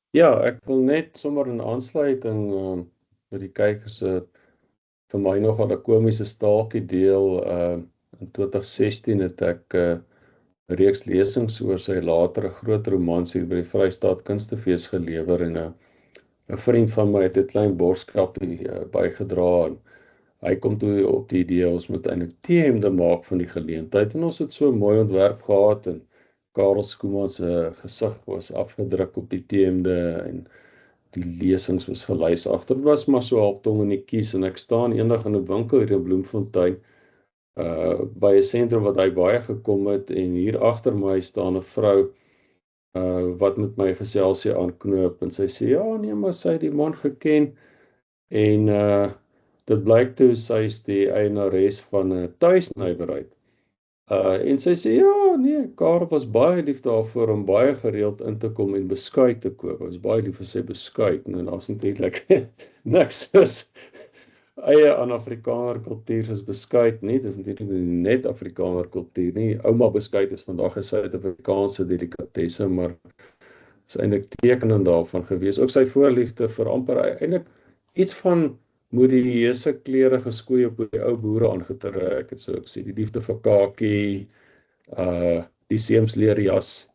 Ja, ek wil net sommer in aansluiting met die kykers vir my nogal 'n komiese staaltjie deel. In 2016 het ek 'n reeks lesings oor sy latere groot romans hier by die Vrystaat Kunstefees gelewer, en 'n vriend van my het 'n klein borskapie bygedra, en hy kom toe op die idee ons moet eintlik T-hemde maak van die geleentheid, en ons het so 'n mooi ontwerp gehad, en Karel Skuman se gesig was afgedruk op die T-hemde, en die lesings was gelys agter. Dit was maar so half tong in die kies, en ek staan eendag in 'n winkel hier in Bloemfontein, by 'n sentrum wat hy baie gekom het, en hier agter my staan 'n vrou wat met my geselsie aanknoop, en sy sê, ja nee, maar sy het die man geken, en dit blyk toe sy is die eienares van 'n tuisnywerheid. En sy sê, ja nee, Karel was baie lief daarvoor om baie gereeld in te kom en beskuit te koop. Hy was baie lief vir sy beskuit, en daar's natuurlik niks soos eie aan Afrikaner kultuur is beskuit nie. Dis natuurlik nie net Afrikaner kultuur nie. Ouma beskuit is vandag 'n Suid-Afrikaanse delikatesse, maar is eintlik tekenend daarvan gewees. Ook sy voorliefde vir amper eintlik iets van modieuse klere geskoei op die ou boere aangetrek, het so ek sê, die liefde vir kakie, die seemsleerjas,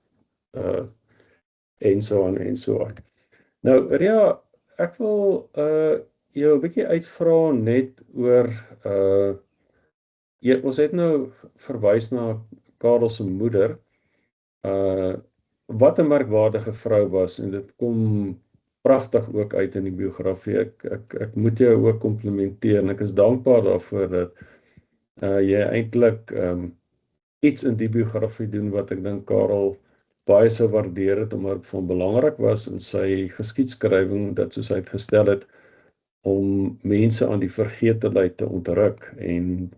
en so aan en so aan. Nou, Ria, ek wil jou 'n bietjie uitvra net oor, ons het nou verwys na Karel se moeder, wat 'n merkwaardige vrou was, en dit kom pragtig ook uit in die biografie. Ek moet jou ook komplimenteer, en ek is dankbaar daarvoor dat jy eintlik iets in die biografie doen wat ek dink Karel baie sou waardeer het, omdat dit vir hom belangrik was in sy geskiedskrywing, dat soos hy het gestel het, om mense aan die vergetelheid te ontruk. En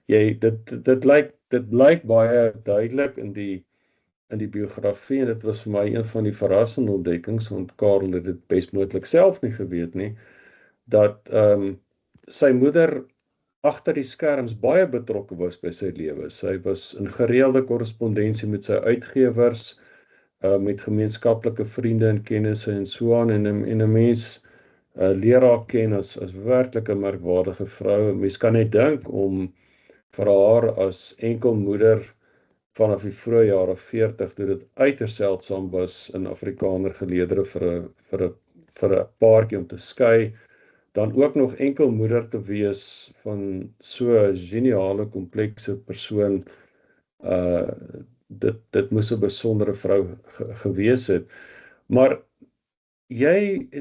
dit blyk baie duidelik in die biografie, en dit was vir my een van die verrassende ontdekkings, want Karel het dit best moontlik self nie geweet nie, dat sy moeder agter die skerms baie betrokke was by sy lewe. Sy was in gereelde korrespondensie met sy uitgewers, met gemeenskaplike vriende en kennisse en so aan, en 'n mens leer haar ken as werklik 'n merkwaardige vrou. Mens kan net dink om vir haar as enkelmoeder vanaf die vroeë jare 40, toe dit uiters seldsaam was in Afrikaner geleedere vir 'n paartjie om te skei, dan ook nog enkel moeder te wees van so 'n geniale, komplekse persoon, dit moes 'n besondere vrou gewees het. Maar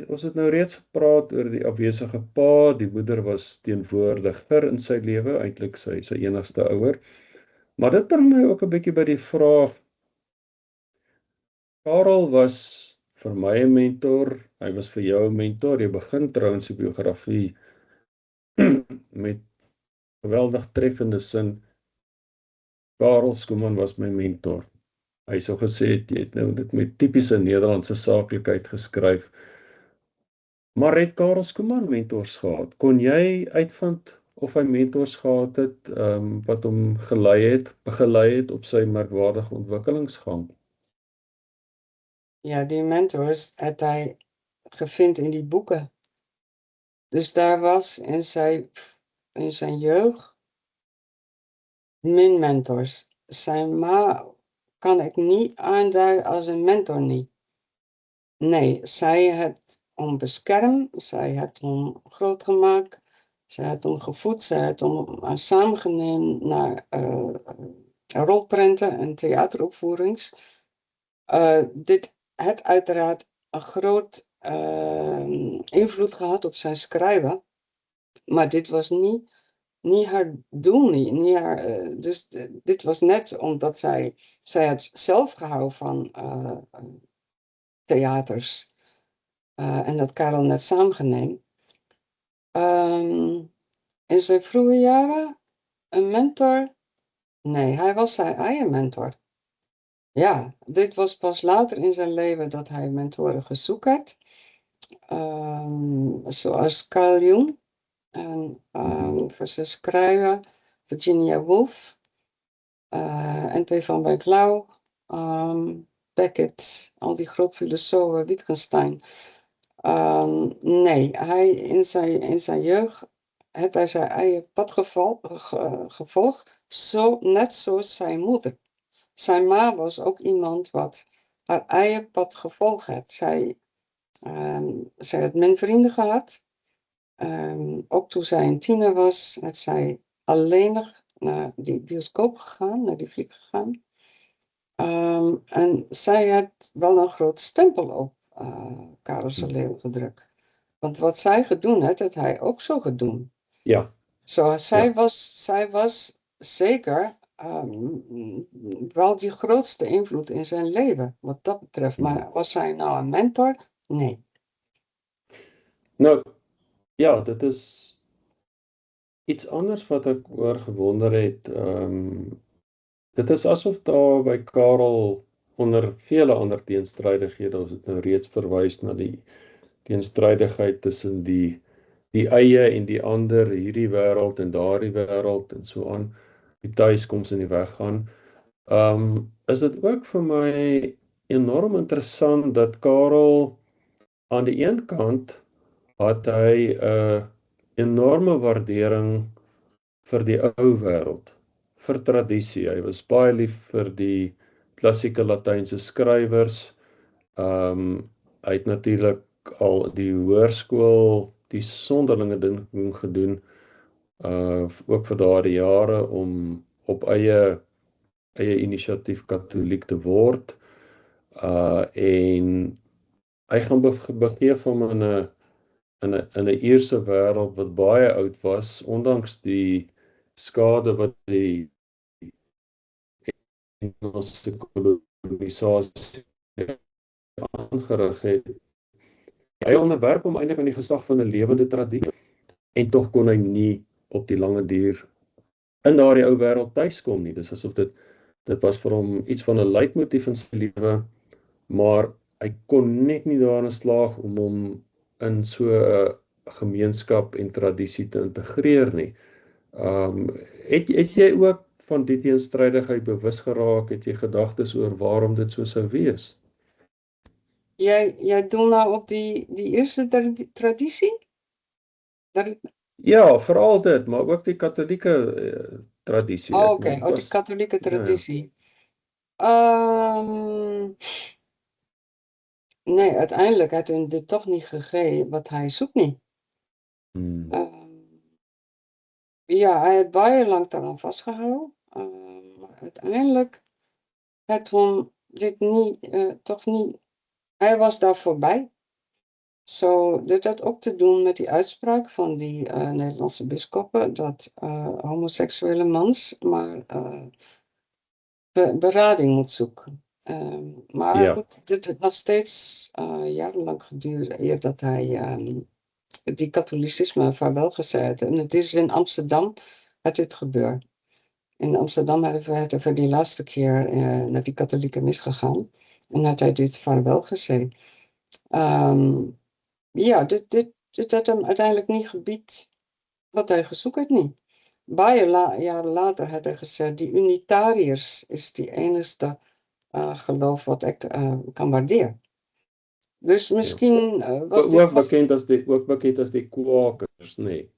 ons het nou reeds gepraat oor die afwesige pa, die moeder was teenwoordiger in sy lewe, eintlik sy enigste ouer. Maar dit bring my ook 'n bietjie by die vraag, Karel was vir my 'n mentor, hy was vir jou 'n mentor. Jy begin trouens die biografie met geweldig treffende sin, Karel Schoeman was my mentor. Hy sou gesê het, jy het nou dit met tipiese Nederlandse saaklikheid geskryf. Maar het Karel Schoeman mentors gehad? Kon jy uitvind of hy mentors gehad het, wat hom begelei het op sy merkwaardige ontwikkelingsgang? Ja, die mentors het hy gevind in die boeken. Dus daar was in zijn jeugd min mentors. Zijn ma kan ik niet aanduiden als een mentor niet. Nee, zij het hem beschermd, zij het hem groot gemaakt, zij het hem gevoed, zij het hem samengenomen naar rolprenten en theateropvoerings. Dit heeft uiteraard een groot invloed gehad op zijn schrijven, maar dit was niet haar doel, niet haar, dus dit was net omdat zij had zelf gehouden van theaters en dat Karel net samengenomen. In zijn vroege jaren een mentor? Nee, hij was zijn eigen mentor. Ja, dit was pas later in zijn leven dat hij mentoren gezocht had. Zoals Carl Jung en voor zijn schrijver Virginia Woolf, N.P. van Beek Lau, Beckett, al die grote filosofen, Wittgenstein. Nee, hij in zijn jeugd had hij zijn eigen pad gevolgd, net zoals zijn moeder. Zijn ma was ook iemand wat haar eigen pad gevolgd had. Zij had min vrienden gehad. Ook toen zij een tiener was, had zij alleenig naar die bioscoop gegaan, naar die fliek gegaan. En zij had wel een groot stempel op Karel zijn leven gedrukt. Want wat zij gedaan had hij ook zo gedaan. Ja. Zij was zeker wel die grootste invloed in zijn leven, wat dat betreft. Maar was zij nou een mentor? Nee. Nou, ja, dit is iets anders wat ek oor gewonder het. Dit is asof daar by Karel onder vele ander teenstrydighede, ons het nou reeds verwys na die teenstrydigheid tussen die eie en die ander, hierdie wêreld en daardie wêreld en so aan, die tuiskoms en die weggaan. Is dit ook vir my enorm interessant dat Karel aan die een kant had hy 'n enorme waardering vir die ou wêreld, vir tradisie. Hy was baie lief vir die klassieke Latynse skrywers. Hy het natuurlik al die hoërskool, die sonderlinge ding gedoen, ook vir daardie jare om op eie inisiatief katoliek te word. En hy gaan begeef hom in 'n Ierse wêreld wat baie oud was, ondanks die skade wat die Engelse kolonisasie aangerig het. Hy onderwerp hom eintlik aan die gesag van 'n lewende tradisie, en tog kon hy nie op die lange duur in daardie ou wêreld tuiskom nie. Dis asof dit was vir hom iets van 'n leitmotief in sy lewe, maar hy kon net nie daarin slaag om hom in so 'n gemeenskap en tradisie te integreer nie. Het jy ook van die teenstrydigheid bewus geraak? Het jy gedagtes oor waarom dit so sou wees? Jij doelt nou op die eerste traditie? Ja, veral dit, maar ook die katholieke tradisie. Oké, die katholieke traditie. Nee, uiteindelijk heeft hij dit toch niet gegeven wat hij zoekt niet. Ja, hij het baie lank daaraan vastgehouden. Maar uiteindelijk het hom dit niet, toch niet, hij was daar voorbij. Zo, dit had ook te doen met die uitspraak van die Nederlandse bisschoppen dat homoseksuele mans maar berading moet zoeken. Maar Ja. goed, dit heeft nog steeds jarenlang geduurd eer dat hij die katholicisme vaarwel gezegd. En het is in Amsterdam dat dit gebeurt. In Amsterdam hadden we voor die laatste keer naar die katholieke mis gegaan. En had hij dit vaarwel gezegd. Ja, dit had hem uiteindelijk niet gebied wat hij gezocht had niet. Jaren later had hij gezegd, die unitariërs is die enige geloof wat ik kan waarderen. Dus misschien was Ook dit... bekend as die Quakers, nee.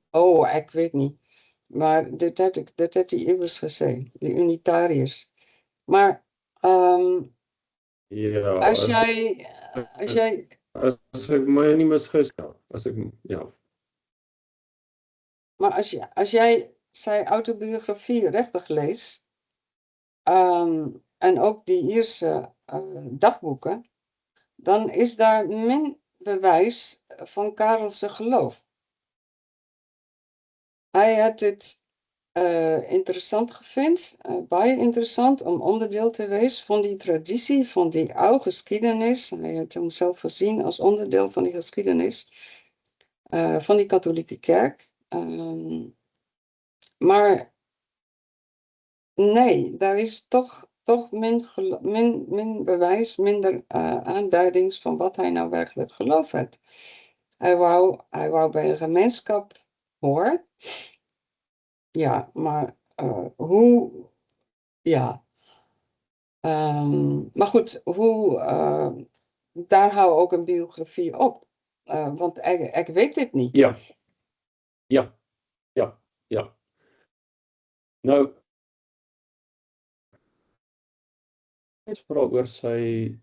Oh, ik weet niet. Maar dit had hij immers gezegd, die unitariërs. Maar Ja, als jij... as ek my nie misgis, ja. Maar als jij zijn autobiografie rechtig leest, en ook die Ierse dagboeken, dan is daar min bewijs van Karelse geloof. Hij had het interessant gevonden, baie interessant, om onderdeel te wezen van die traditie, van die oude geschiedenis. Hij had hemzelf gezien als onderdeel van die geschiedenis van die katholieke kerk. Maar nee, daar is toch min bewijs, minder aanduidings van wat hij nou werkelijk geloof had. Hij wou bij een gemeenschap horen. Ja, maar hoe... Ja. Maar goed, daar hou ook een biografie op. Want ik weet dit niet. Ja. Nou, het vra oor sy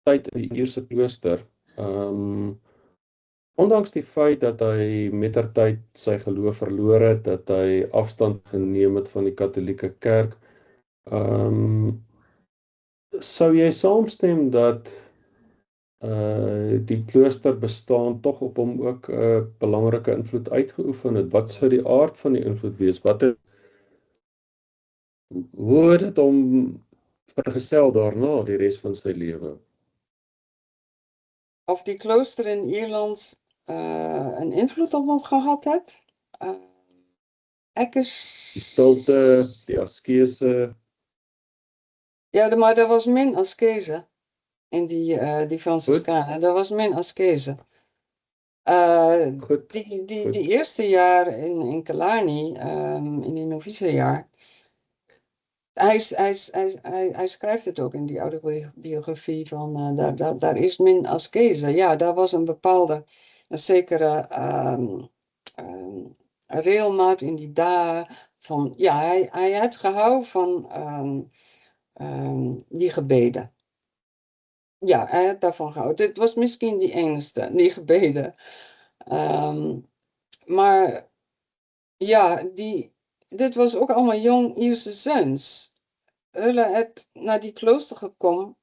tyd in die Ierse klooster. Ondanks die feit dat hy mettertyd sy geloof verloor het, dat hy afstand geneem het van die Katolieke Kerk, sou jy saamstem dat die klooster bestaan tog op hom ook 'n belangrike invloed uitgeoefen het? Wat sou die aard van die invloed wees? Hoe het dit hom vergesel daarna die res van sy lewe? Of die klooster in Ierland een invloed op hem gehad heeft? Die stilte, die askese. Ja, maar er was min askese in die Franciscanen. Er was min askese. Die eerste jaar in Killarney, in die novicejaar, hij schrijft het ook in die autobiografie van daar is min askese. Ja, daar was een zekere regelmaat in die dagen van, ja, hij had gehouden van die gebeden. Ja, hij had daarvan gehouden. Dit was misschien die enige, die gebeden. Maar ja, dit was ook allemaal jong Ierse zoons. Hulle het naar die klooster gekomen,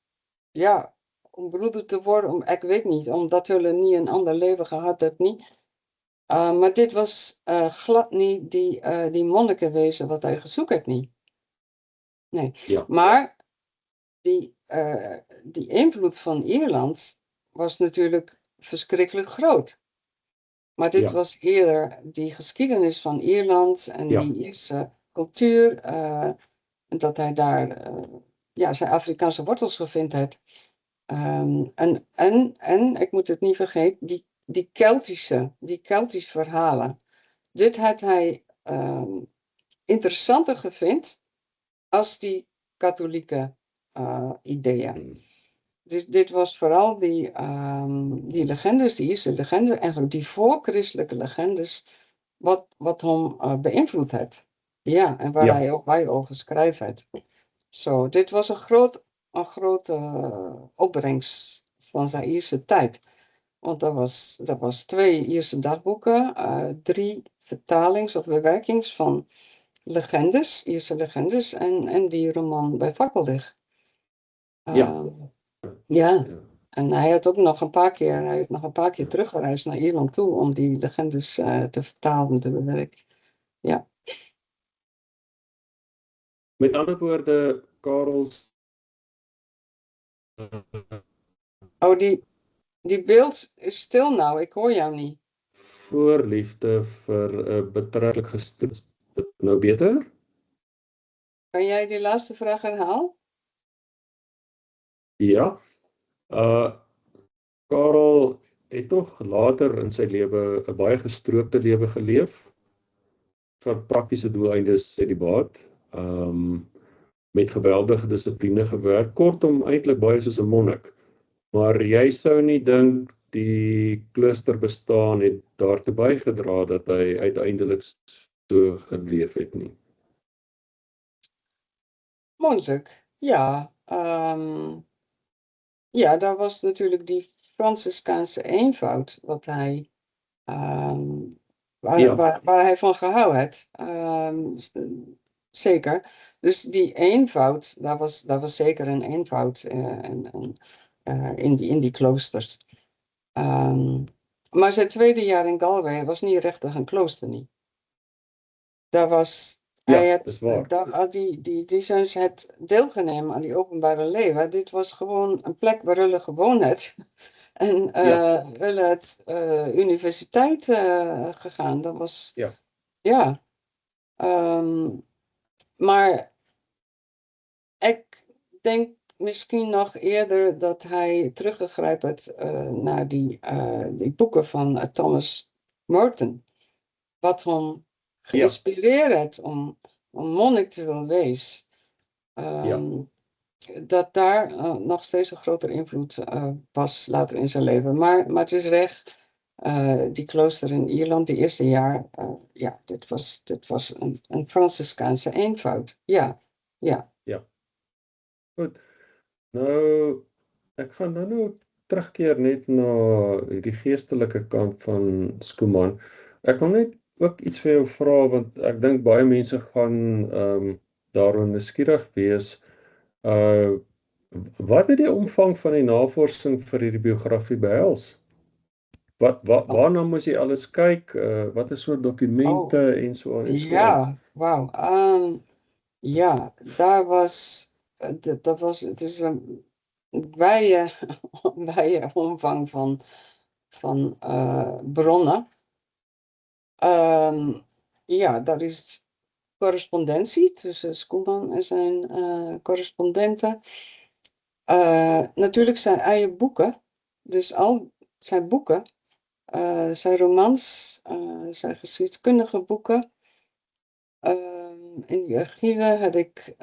ja, om broeder te worden, ik weet niet, omdat hulle niet een ander leven gehad had, niet. Maar dit was glad niet die monnikenwezen wat hij gezocht had, niet. Nee, Ja. maar die invloed van Ierland was natuurlijk verschrikkelijk groot. Maar dit was eerder die geschiedenis van Ierland en die Ierse cultuur. En dat hij daar zijn Afrikaanse wortels gevonden heeft. En ik moet het niet vergeten, die Keltische verhalen. Dit had hij interessanter gevonden als die katholieke ideeën. Dus dit was vooral die legendes, die Ierse legendes, eigenlijk die voorchristelijke legendes, wat hem beïnvloed heeft. Ja, en waar hij ook bij over geschreven heeft. Zo, dit was een grote opbrengst van zijn Ierse tijd. Want dat was 2 Ierse dagboeken, 3 vertalings of bewerkings van legendes, Ierse legendes en die roman bij Fakkeldig. Ja. Ja, Ja. en hij heeft nog een paar keer teruggereisd naar Ierland toe om die legendes te vertalen en te bewerken. Ja. Met ander woorde, Karels Oh, die beeld is stil nou, ik hoor jou niet. voorliefde vir 'n betroulik gestroos. Dit nou beter? Kan jij die laatste vraag herhalen? Ja. Karel het nog later in sy lewe 'n baie gestroopte lewe geleef vir praktiese doeleindes celibaat. Met geweldige dissipline gewerk, kortom eintlik baie soos 'n monnik. Maar jy sou nie dink die kloosterbestaan het daartoe bygedra dat hy uiteindelik so geleef het nie. Mondelijk, ja. Ja, daar was natuurlijk die Franciscaanse eenvoud, wat hij, waar hij van gehouden had. Zeker. Dus die eenvoud, daar was zeker een eenvoud in die kloosters. Maar zijn tweede jaar in Galway was niet rechtig een klooster niet. Daar was... Ja, dat is waar. Die zijn het deelgenomen aan die openbare leven. Dit was gewoon een plek waar hulle gewoon het. En hulle het universiteit gegaan. Dat was... Ja. Ja. Maar ik denk misschien nog eerder dat hij teruggegrepen heeft naar die boeken van Thomas Merton. Wat hem geïnspireerd heeft om monnik te willen wezen. Dat daar nog steeds een grotere invloed was later in zijn leven. Maar het is recht. Die klooster in Ierland, die eerste jaar, dit was een Franciscaanse eenvoud. Ja. Goed. Nou, ek gaan nou terugkeer net na die geestelike kant van Schoeman. Ek wil net ook iets vir jou vra want ek dink baie mense gaan daaroor nuuskierig wees. Wat het die omvang van die navorsing vir hierdie biografie behels? Waarna moes jy alles kyk? Wat is soort dokumente en so aan en so aan? Ja, wauw. Ja, daar was, het is een wijde omvang van bronnen. Ja, daar is correspondentie tussen Schoeman en zijn correspondenten. Natuurlijk zijn eigen boeken, dus al zijn boeken, zijn romans, zijn geschiedkundige boeken. In die archieven had ik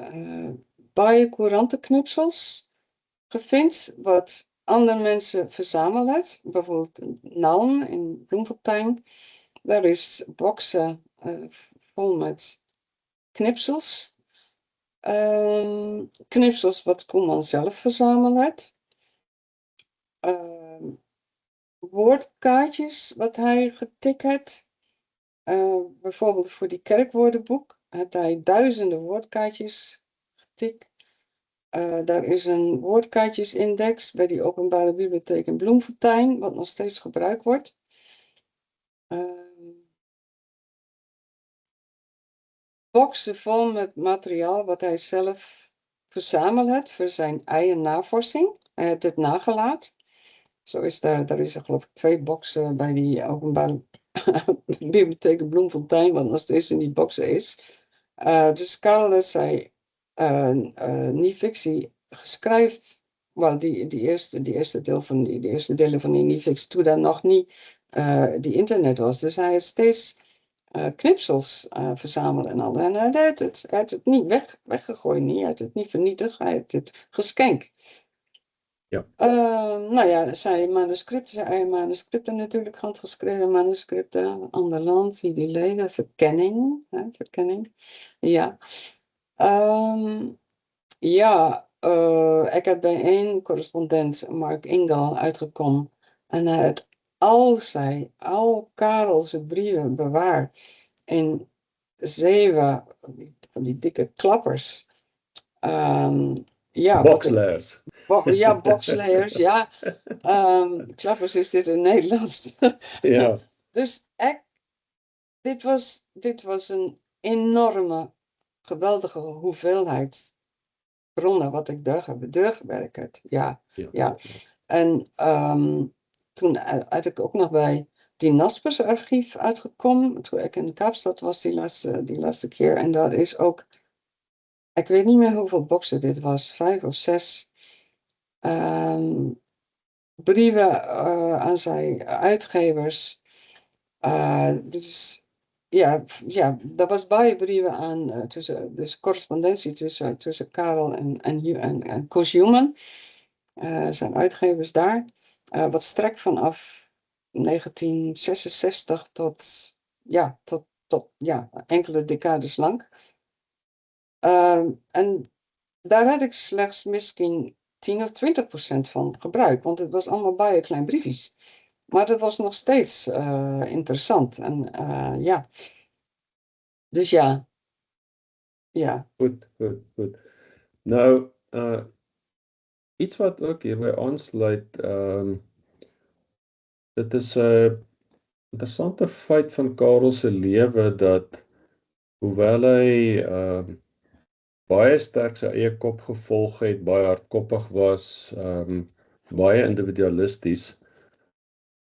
baie courantenknipsels gevonden, wat andere mensen verzameld had. Bijvoorbeeld Naln in Bloemfontein. Daar is boxen vol met knipsels. Knipsels wat Koeman zelf verzameld had. Woordkaartjes wat hij getikt had. Bijvoorbeeld voor die kerkwoordenboek had hij duizenden woordkaartjes getikt. Daar is een woordkaartjesindex bij die openbare bibliotheek in Bloemfontein, wat nog steeds gebruikt wordt. Boxen vol met materiaal wat hij zelf verzameld had voor zijn eigen navorsing. Hij had het nagelaten. Zo is daar is er geloof ik 2 boxen bij die openbare bibliotheek in Bloemfontein, wat nog steeds in die boxen is. Dus Karel had zij niet fictie geschreven. Wel, die eerste delen van die niet-fictie, toen daar nog niet die internet was. Dus hij heeft steeds knipsels verzameld en al. En hij had het niet weggegooid, hij had het niet vernietigd, hij had het geschenkt. Ja. Nou ja, zijn eigen manuscripten natuurlijk, handgeschreven manuscripten, ander land, wie die leven, verkenning. Ja. Ik had bij één correspondent, Mark Ingel, uitgekomen. En hij had al Karel zijn brieven bewaart in 7 van die dikke klappers. Ja, Boxlers. ja, boxlayers, ja. Klappers is dit in Nederlands. Ja, Dus dit was een enorme, geweldige hoeveelheid bronnen wat ik doorgewerkt heb. Ja. ja. En toen had ik ook nog bij die Naspers archief uitgekomen. Toen ik in Kaapstad was die laatste keer. En dat is ook, ik weet niet meer hoeveel boxen dit was, 5 of 6 brieven aan zijn uitgevers. Dus ja, dat was baie brieven aan, dus correspondentie tussen Karel en Koos Human, zijn uitgevers daar. Wat strekt vanaf 1966 tot enkele decades lang. En daar had ik slechts misschien 10 of 20% van gebruikt, want het was allemaal baie klein briefjes. Maar dat was nog steeds interessant. En ja, dus ja. Goed. Nou, iets wat ook hierbij aansluit, dit is 'n interessante feit van Karel se lewe dat hoewel hy baie sterk sy eie kop gevolg het, baie hardkoppig was, baie individualisties,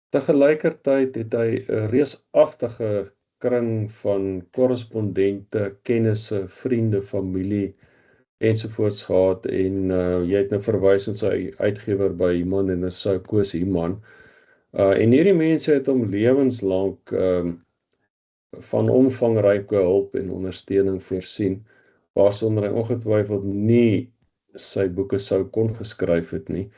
tegelykertyd het hy 'n reusagtige kring van korrespondente, kennisse, vriende, familie ensovoorts gehad en jy het nou verwys na sy uitgewer by Human en Nassau Koos Human. En hierdie mense het hom lewenslank van omvangryke hulp en ondersteuning voorsien, waarsonder hy ongetwyfeld nie sy boeke sou kon geskryf het nie.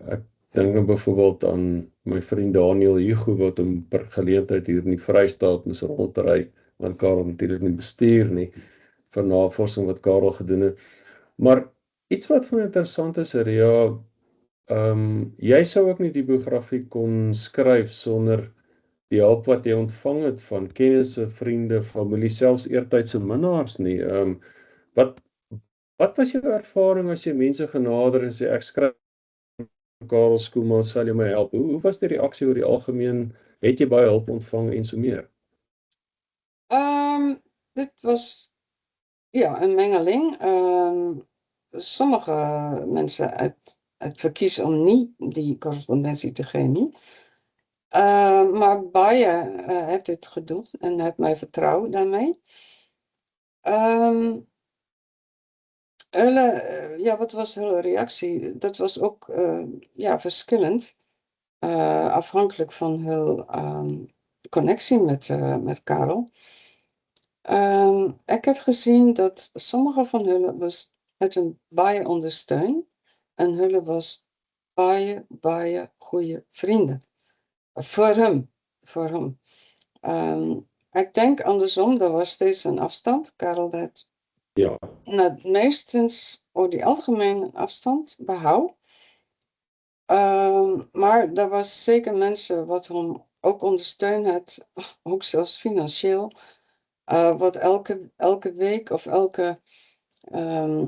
Ek dink nou byvoorbeeld aan my vriend Daniel Hugo wat hom per geleentheid hier in die Vrystaat moes rondry, want Karel natuurlik nie bestuur nie, vir navorsing wat Karel gedoen het. Maar iets wat vir my interessant is, Ria, jy sou ook nie die biografie kon skryf sonder die hulp wat jy ontvang het van kennisse, vriende, familie, selfs eertydse minnaars nie. Wat was jou ervaring as jy mense genader en sê ek skryf Karel Schoeman, sal jy my help? Hoe was die reaksie oor die algemeen? Het jy baie hulp ontvang en so meer? Dit was een mengeling. Sommige mensen uit verkiezen om niet die correspondentie te geven, niet. Maar baie heeft dit gedaan en heeft mij vertrouwd daarmee. Wat was hun reactie? Dat was ook verschillend. Afhankelijk van hun connectie met Karel. Ik heb gezien dat sommige van hun het een baie ondersteun en hun was baie goede vrienden. Voor hem. Ik denk andersom, er was steeds een afstand. Karel had meestens over die algemene afstand behouden. Maar er was zeker mensen wat hem ook ondersteund had, ook zelfs financieel. Wat elke week of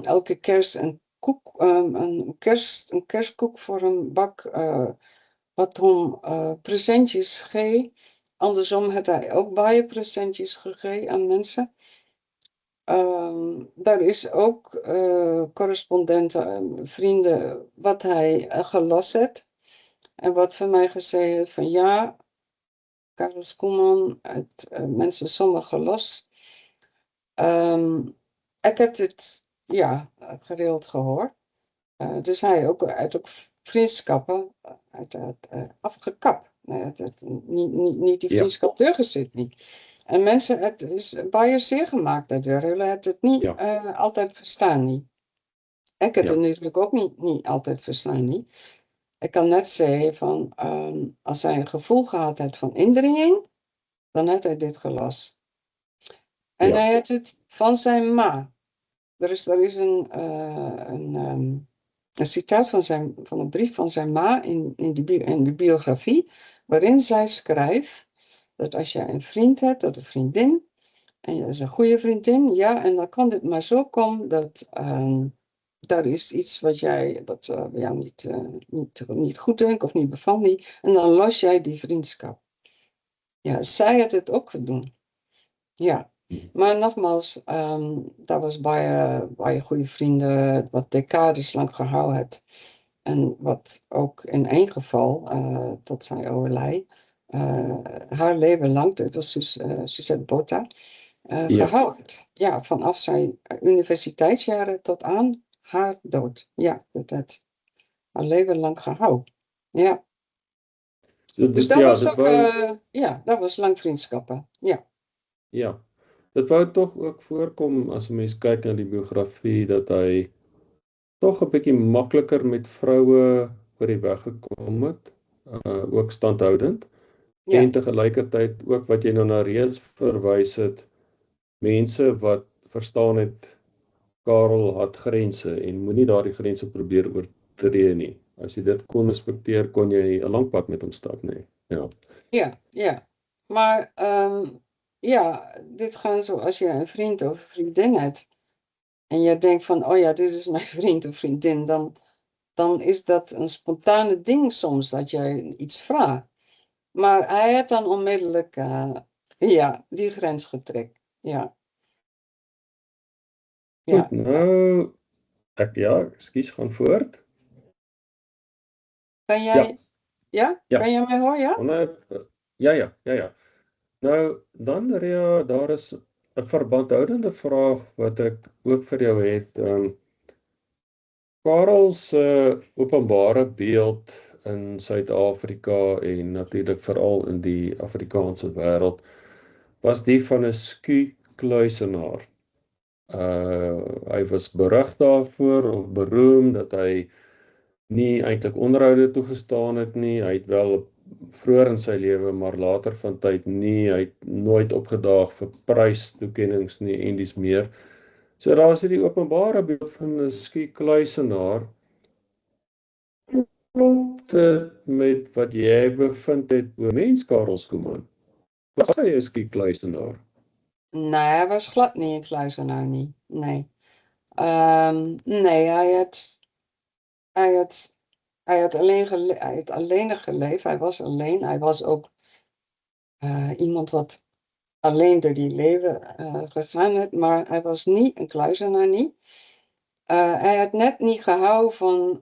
elke kerst een koek, een kerstkoek voor een bak, wat hem presentjes geeft. Andersom had hij ook baie presentjes gegeven aan mensen. Daar is ook correspondenten, vrienden, wat hij gelast heeft. En wat voor mij gezegd heeft van ja, Karel Schoeman, het mensen sommigen gelast. Ik heb dit gedeeld gehoord. Dus hij uit ook vriendschappen afgekapt. Niet die vriendschap doorgezet niet. En mensen, het is baie zeer gemaakt daardoor. Jullie hebben het niet altijd verstaan niet. Ik heb het natuurlijk ook niet altijd verstaan niet. Ik kan net zeggen van, als hij een gevoel gehad heeft van indringing, dan heeft hij dit gelast. En hij heeft het van zijn ma. Er is een een citaat van een brief van zijn ma in de biografie, waarin zij schrijft dat als je een vriend hebt of een vriendin, en je is een goede vriendin, ja, en dan kan dit maar zo komen dat daar is iets wat jou niet goed denkt of niet bevalt niet, en dan los jij die vriendschap. Ja, zij had het ook gedaan. Ja, maar nogmaals, dat was bij je goede vrienden, wat decades lang gehouden heeft. En wat ook in één geval, tot zij overleed, haar leven lang, dat was Suzette Botha, Ja. gehouden heeft. Ja, vanaf zijn universiteitsjaren tot aan haar dood. Ja, dat heeft haar leven lang gehouden. Ja, So dus dit dat ja, was dit ook, wou dat was lang vriendschappen. Ja. ja. Dit wou tog ook voorkom as 'n mens kyk na die biografie dat hy tog 'n bietjie makliker met vroue oor die weg gekom het, ook standhoudend. Ja. En tegelykertyd ook wat jy nou na reeds verwys het, mense wat verstaan het Karel had grense en moenie daardie grense probeer oortree nie. As jy dit kon respekteer, kon jy 'n lang pad met hom stap, nê. Ja. Ja, ja. Maar ja, dit gaat zo als je een vriend of vriendin hebt en je denkt van, oh ja, dit is mijn vriend of vriendin, dan is dat een spontane ding soms dat je iets vraagt. Maar hij had dan onmiddellijk ja, die grens getrekt. Ja, Goed, ja. nou ekskuus, gaan voort. Kan Ja, jij, ja? ja. Kan jij mij horen, ja? Ja. Nou, dan Ria, daar is 'n verbandhoudende vraag wat ek ook vir jou het. Karel se openbare beeld in Suid-Afrika en natuurlik veral in die Afrikaanse wêreld was die van 'n skuukluisenaar. Hy was berig daarvoor of beroem dat hy nie eintlik onderhoude toegestaan het nie. Hy het wel vroeër in sy lewe, maar later van tyd nie. Hy het nooit opgedaag vir prystoekennings nie en dis meer. So daar is hierdie openbare beeld van 'n skuukluisenaar. Klop dit met wat jy bevind het oor mens Karel Schoeman? Was hy 'n skuukluisenaar? Nee, hij was glad niet een kluizenaar, niet. Nee. Nee, hij had alleen geleefd. Hij was alleen. Hij was ook iemand wat alleen door die leven gegaan heeft. Maar hij was niet een kluizenaar, niet. Hij had net niet gehouden van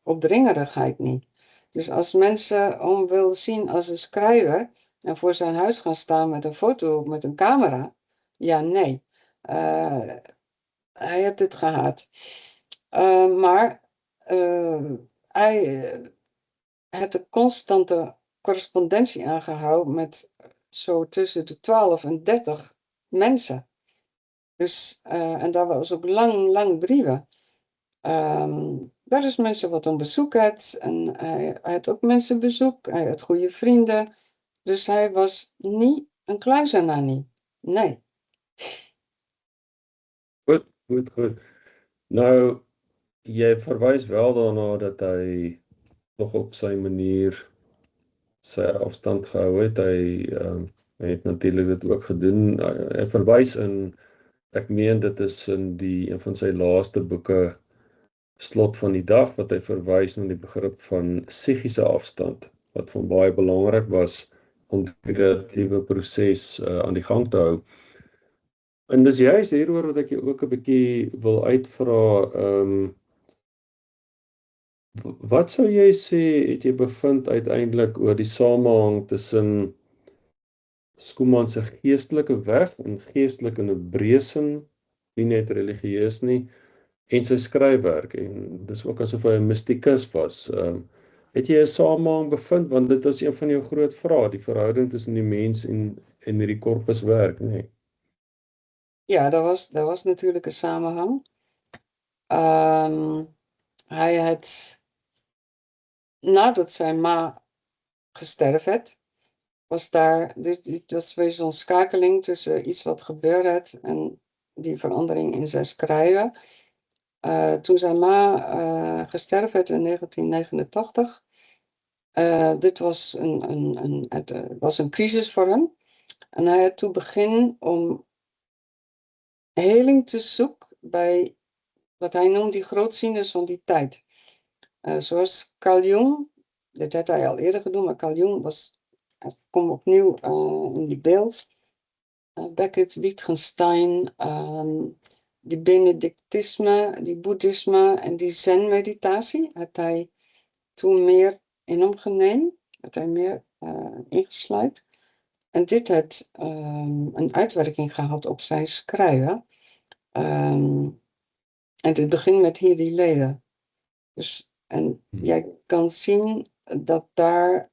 opdringerigheid, niet. Dus als mensen hem wilden zien als een schrijver en voor zijn huis gaan staan met een foto, met een camera, ja, nee. Hij had het gehad. Maar hij had een constante correspondentie aangehouden met zo tussen de 12 en 30 mensen. Dus, en dat was ook lang brieven. Daar is mensen wat op bezoek had. En hij had ook mensen bezoek. Hij had goede vrienden. Dus hij was niet een kluizenaar, niet. Nee. Goed. Nou, jy verwys wel daarna dat hy nog op sy manier sy afstand gehou het. Hy het natuurlik dit ook gedoen. Hy verwys in, ek meen dit is in een van sy laaste boeke, Slot van die dag, wat hy verwys na die begrip van psigiese afstand, wat van baie belangrik was om die kreatiewe proses aan die gang te hou. En dis juist hieroor wat ek jou ook 'n bietjie wil uitvra. Wat sou jy sê het jy bevind uiteindelik oor die samehang tussen Schoeman se geestelike weg en geestelik in 'n breë sin, nie net religieus nie, en sy skryfwerk, en dis ook asof hy 'n mistikus was. Het jy 'n samehang bevind, want dit is een van jou groot vrae, die verhouding tussen die mens en hierdie korpuswerk, nê? Ja, dat was natuurlijk een samenhang. Hij had, nadat zijn ma gesterven had, was daar, dat was weer zo'n schakeling tussen iets wat gebeurd had en die verandering in zijn schrijven. toen zijn ma gesterven werd in 1989. Dit was was een crisis voor hem. En hij had toen begin om heling te zoeken bij wat hij noemde die grootzieners van die tijd. Zoals Carl Jung, dit had hij al eerder gedaan, maar Carl Jung kwam opnieuw in die beeld. Beckett, Wittgenstein, die Benedictisme, die Boeddhisme en die Zen-meditatie had hij toen meer in hem genomen, had hij meer ingesluit. En dit had een uitwerking gehad op zijn schrijven. En dit begint met hier die leden. Dus, en jij kan zien dat daar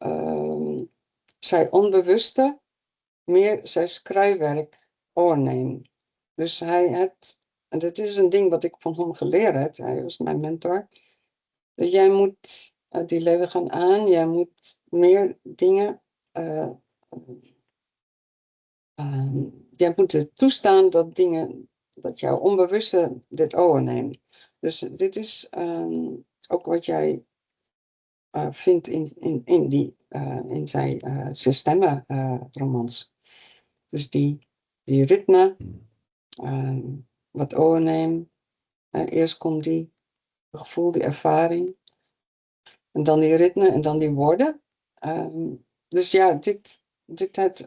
zij onbewuste meer zijn schrijfwerk overneemt. Dus hij had, en dat is een ding wat ik van hem geleerd heb, hij was mijn mentor, dat jij moet die leven gaan aan, jij moet meer dingen, jij moet het toestaan dat dingen, dat jouw onbewuste dit overneemt. Dus dit is ook wat jij vindt in zijn systemromans. Dus die ritme, wat overneemt. Eerst komt die gevoel, die ervaring. En dan die ritme en dan die woorden. Dus ja, dit had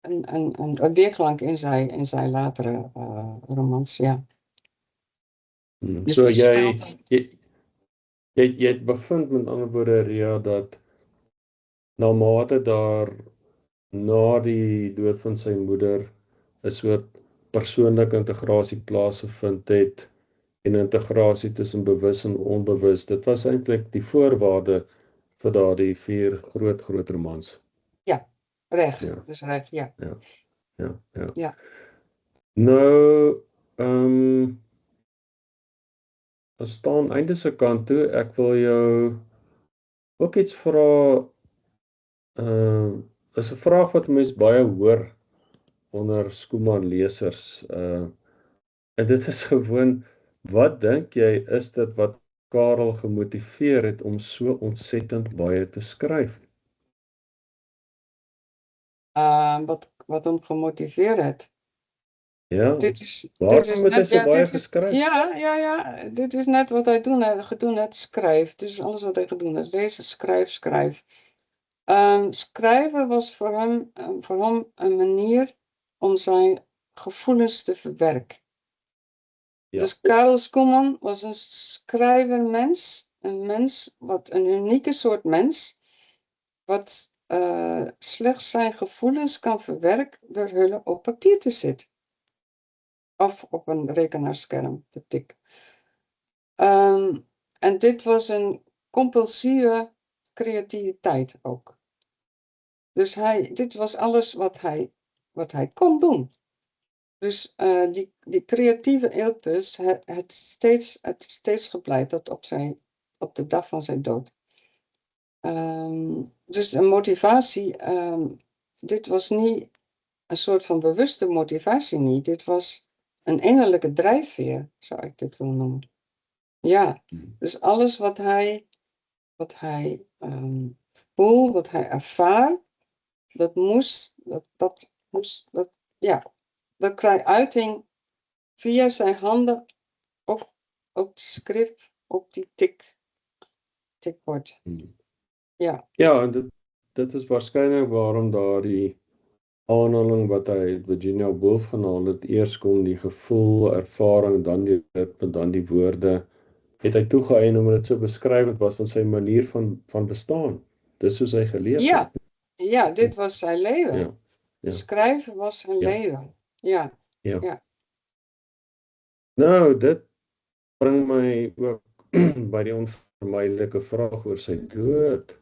een weerklank in zijn latere romans, ja. Dus So die jy het bevind met ander woorde, Ria, dat naarmate daar na die dood van sy moeder 'n soort persoonlike integrasie plaasgevind het en integrasie tussen bewus en onbewus. Dit was eintlik die voorwaarde vir daardie 4 groot romans. Ja, reg. Ja. Dus reg, ja. Ja. Nou, ons staan einde se kant toe. Ek wil jou ook iets vra. Is 'n vraag wat mense baie hoor onder Schoeman lesers. En dit is gewoon, wat dink jy is dit wat Karel gemotiveer het om so ontsettend baie te skryf? Wat hem gemotiveerd het. Ja, Dit is waarom het hy net, so baie geskryf? ja, dit is net wat hij gedoen heeft, schrijf. Dit is alles wat hij gedoen heeft. Lezen, schrijf. Schrijven was voor hem een manier om zijn gevoelens te verwerken. Ja. Dus Karel Schoeman was een schrijvermens, een unieke soort mens, wat slechts zijn gevoelens kan verwerken door hulp op papier te zetten. Of op een rekenaarscherm te tikken. En dit was een compulsieve creativiteit ook. Dus dit was alles wat hij kon doen. Dus die creatieve impuls het steeds gepleit tot op de dag van zijn dood. Dus een motivatie, dit was niet een soort van bewuste motivatie niet. Dit was een innerlijke drijfveer, zou ik dit willen noemen. Ja, dus alles wat hij voelt, wat hij ervaart, dat krijgt uiting via zijn handen of op die schrift, op die tikbord. Ja. Ja, en dit is waarskynlik waarom daardie aanhaling wat hy Virginia Woolf genaal het, eers kom die gevoel, ervaring, dan die ritme, dan die woorde, het hy toegeëien om dit so beskrywend was van sy manier van bestaan. Dis soos hy geleef het. Ja, dit was zijn leven. Ja. Schrijven was zijn leven. Ja. Nou, dit bring my ook by die onvermydelike vraag oor sy dood.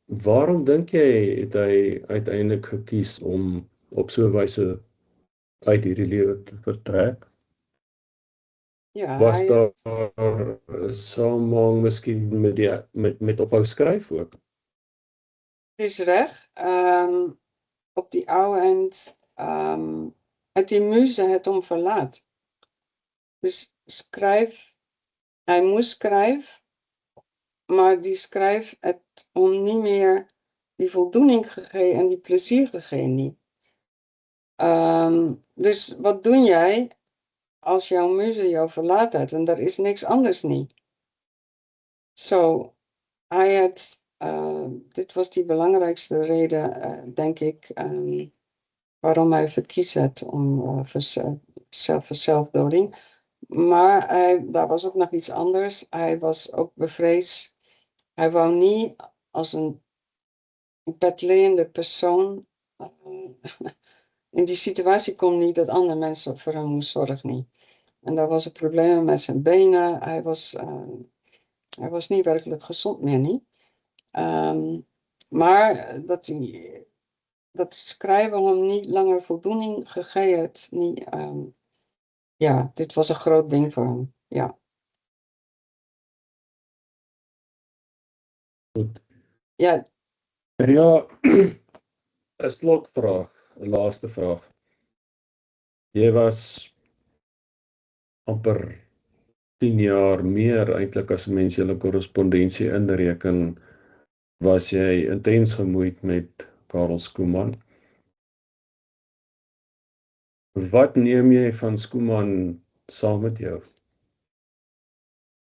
Waarom dink jy het hy uiteindelik gekies om op so 'n wyse uit hierdie lewe te vertrek? Ja, Was daar 'n samehang miskien met ophou skryf ook? Het is reg. Op die oude eind uit die muze het hom verlaat. Dus hij moest skryf, maar die skryf het hom nie meer die voldoening gegee en die plesier gegee nie. Dus wat doen jij als jouw muze jou verlaat het en er is niks anders nie? So, dit was die belangrijkste reden, denk ik, waarom hij verkies het om verzelfdoding. Maar daar was ook nog iets anders. Hij was ook bevreesd. Hij wou niet als een bedleende persoon in die situatie komen niet dat andere mensen voor hem moesten zorgen. Niet. En daar was een probleem met zijn benen. Hij was niet werkelijk gezond meer, niet. Maar dat schrijven hem niet langer voldoening gegeven het. Niet, ja, dit was een groot ding voor hem. Ja. Goed. Ja. Ja, 'n slotvraag, 'n laaste vraag. Jy was amper 10 jaar meer eintlik as 'n mens julle korrespondensie inreken, was jy intens gemoeid met Karel Schoeman. Wat neem jy van Schoeman saam met jou?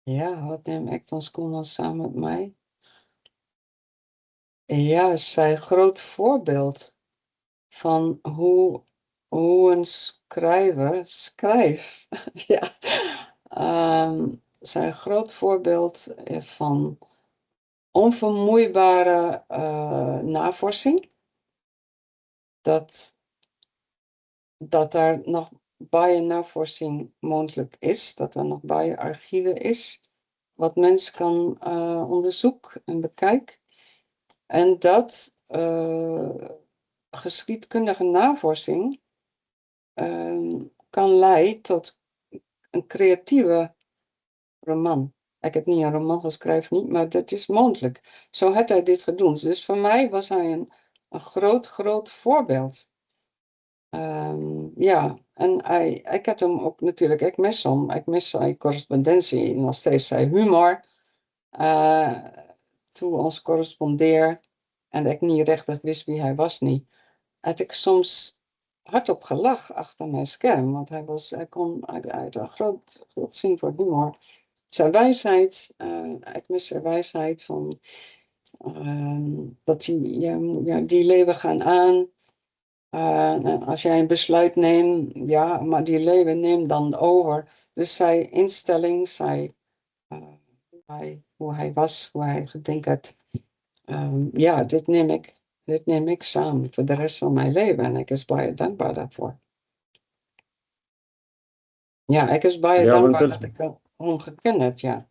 Ja, wat neem ik van Schoeman samen met mij? Ja, zijn groot voorbeeld van hoe een schrijver schrijft. Ja. Zijn groot voorbeeld van onvermoeibare navorsing. Dat er nog baie navorsing mogelijk is, dat er nog baie archieven is, wat mens kan onderzoeken en bekijken. En dat geschiedkundige navorsing kan leiden tot een creatieve roman. Ik heb niet een roman geschreven, niet, maar dat is mogelijk. Zo had hij dit gedaan. Dus voor mij was hij een groot voorbeeld. Ja, en ik had hem ook natuurlijk, ik mis hem. Ik mis zijn correspondentie, nog steeds zijn humor. Toen ons correspondeer en ik niet rechtig wist wie hij was niet, had ik soms hardop gelach achter mijn scherm, want hij had een groot zin voor humor. Zijn wijsheid, ik mis zijn wijsheid van dat die leven gaan aan. Als jij een besluit neemt, ja, maar die leven neemt dan over. Dus zijn instelling, hoe hij was, hoe hij gedenkt had. Ja, dit neem ik samen voor de rest van mijn leven. En ik is baie dankbaar daarvoor. Ja, ik is baie dankbaar dat ik hom geken het, ja.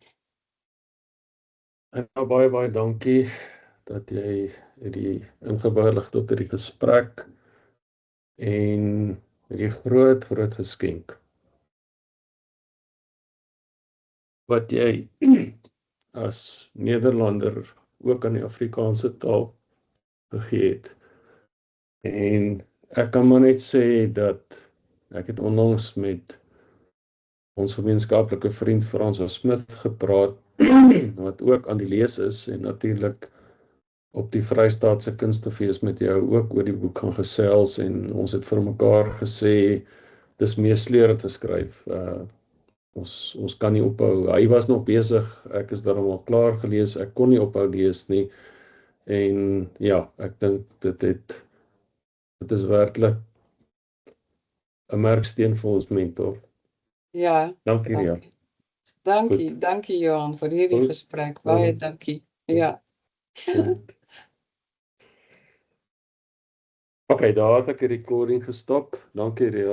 En baie dankie dat jy hierdie ingewillig tot hierdie gesprek en hierdie groot geskenk wat jy as Nederlander ook aan die Afrikaanse taal gegee het. En ek kan maar net sê dat ek het onlangs met ons gemeenskaplike vriend Frans Smith gepraat wat ook aan die lees is en natuurlik op die Vrystaatse Kunstefees met jou ook oor die boek gaan gesels en ons het vir mekaar gesê dis meesleurend te skryf. Ons kan nie ophou. Hy was nog besig, ek is daarom al klaar gelees, ek kon nie ophou lees nie. En ja, ek dink dit is werklik 'n merksteen vir ons mentor. Ja, Dankie, Ria. Dankie Johan voor hierdie gesprek. Baie dankie. Ja. Okay, daar het ek die recording gestop. Dankie, Ria.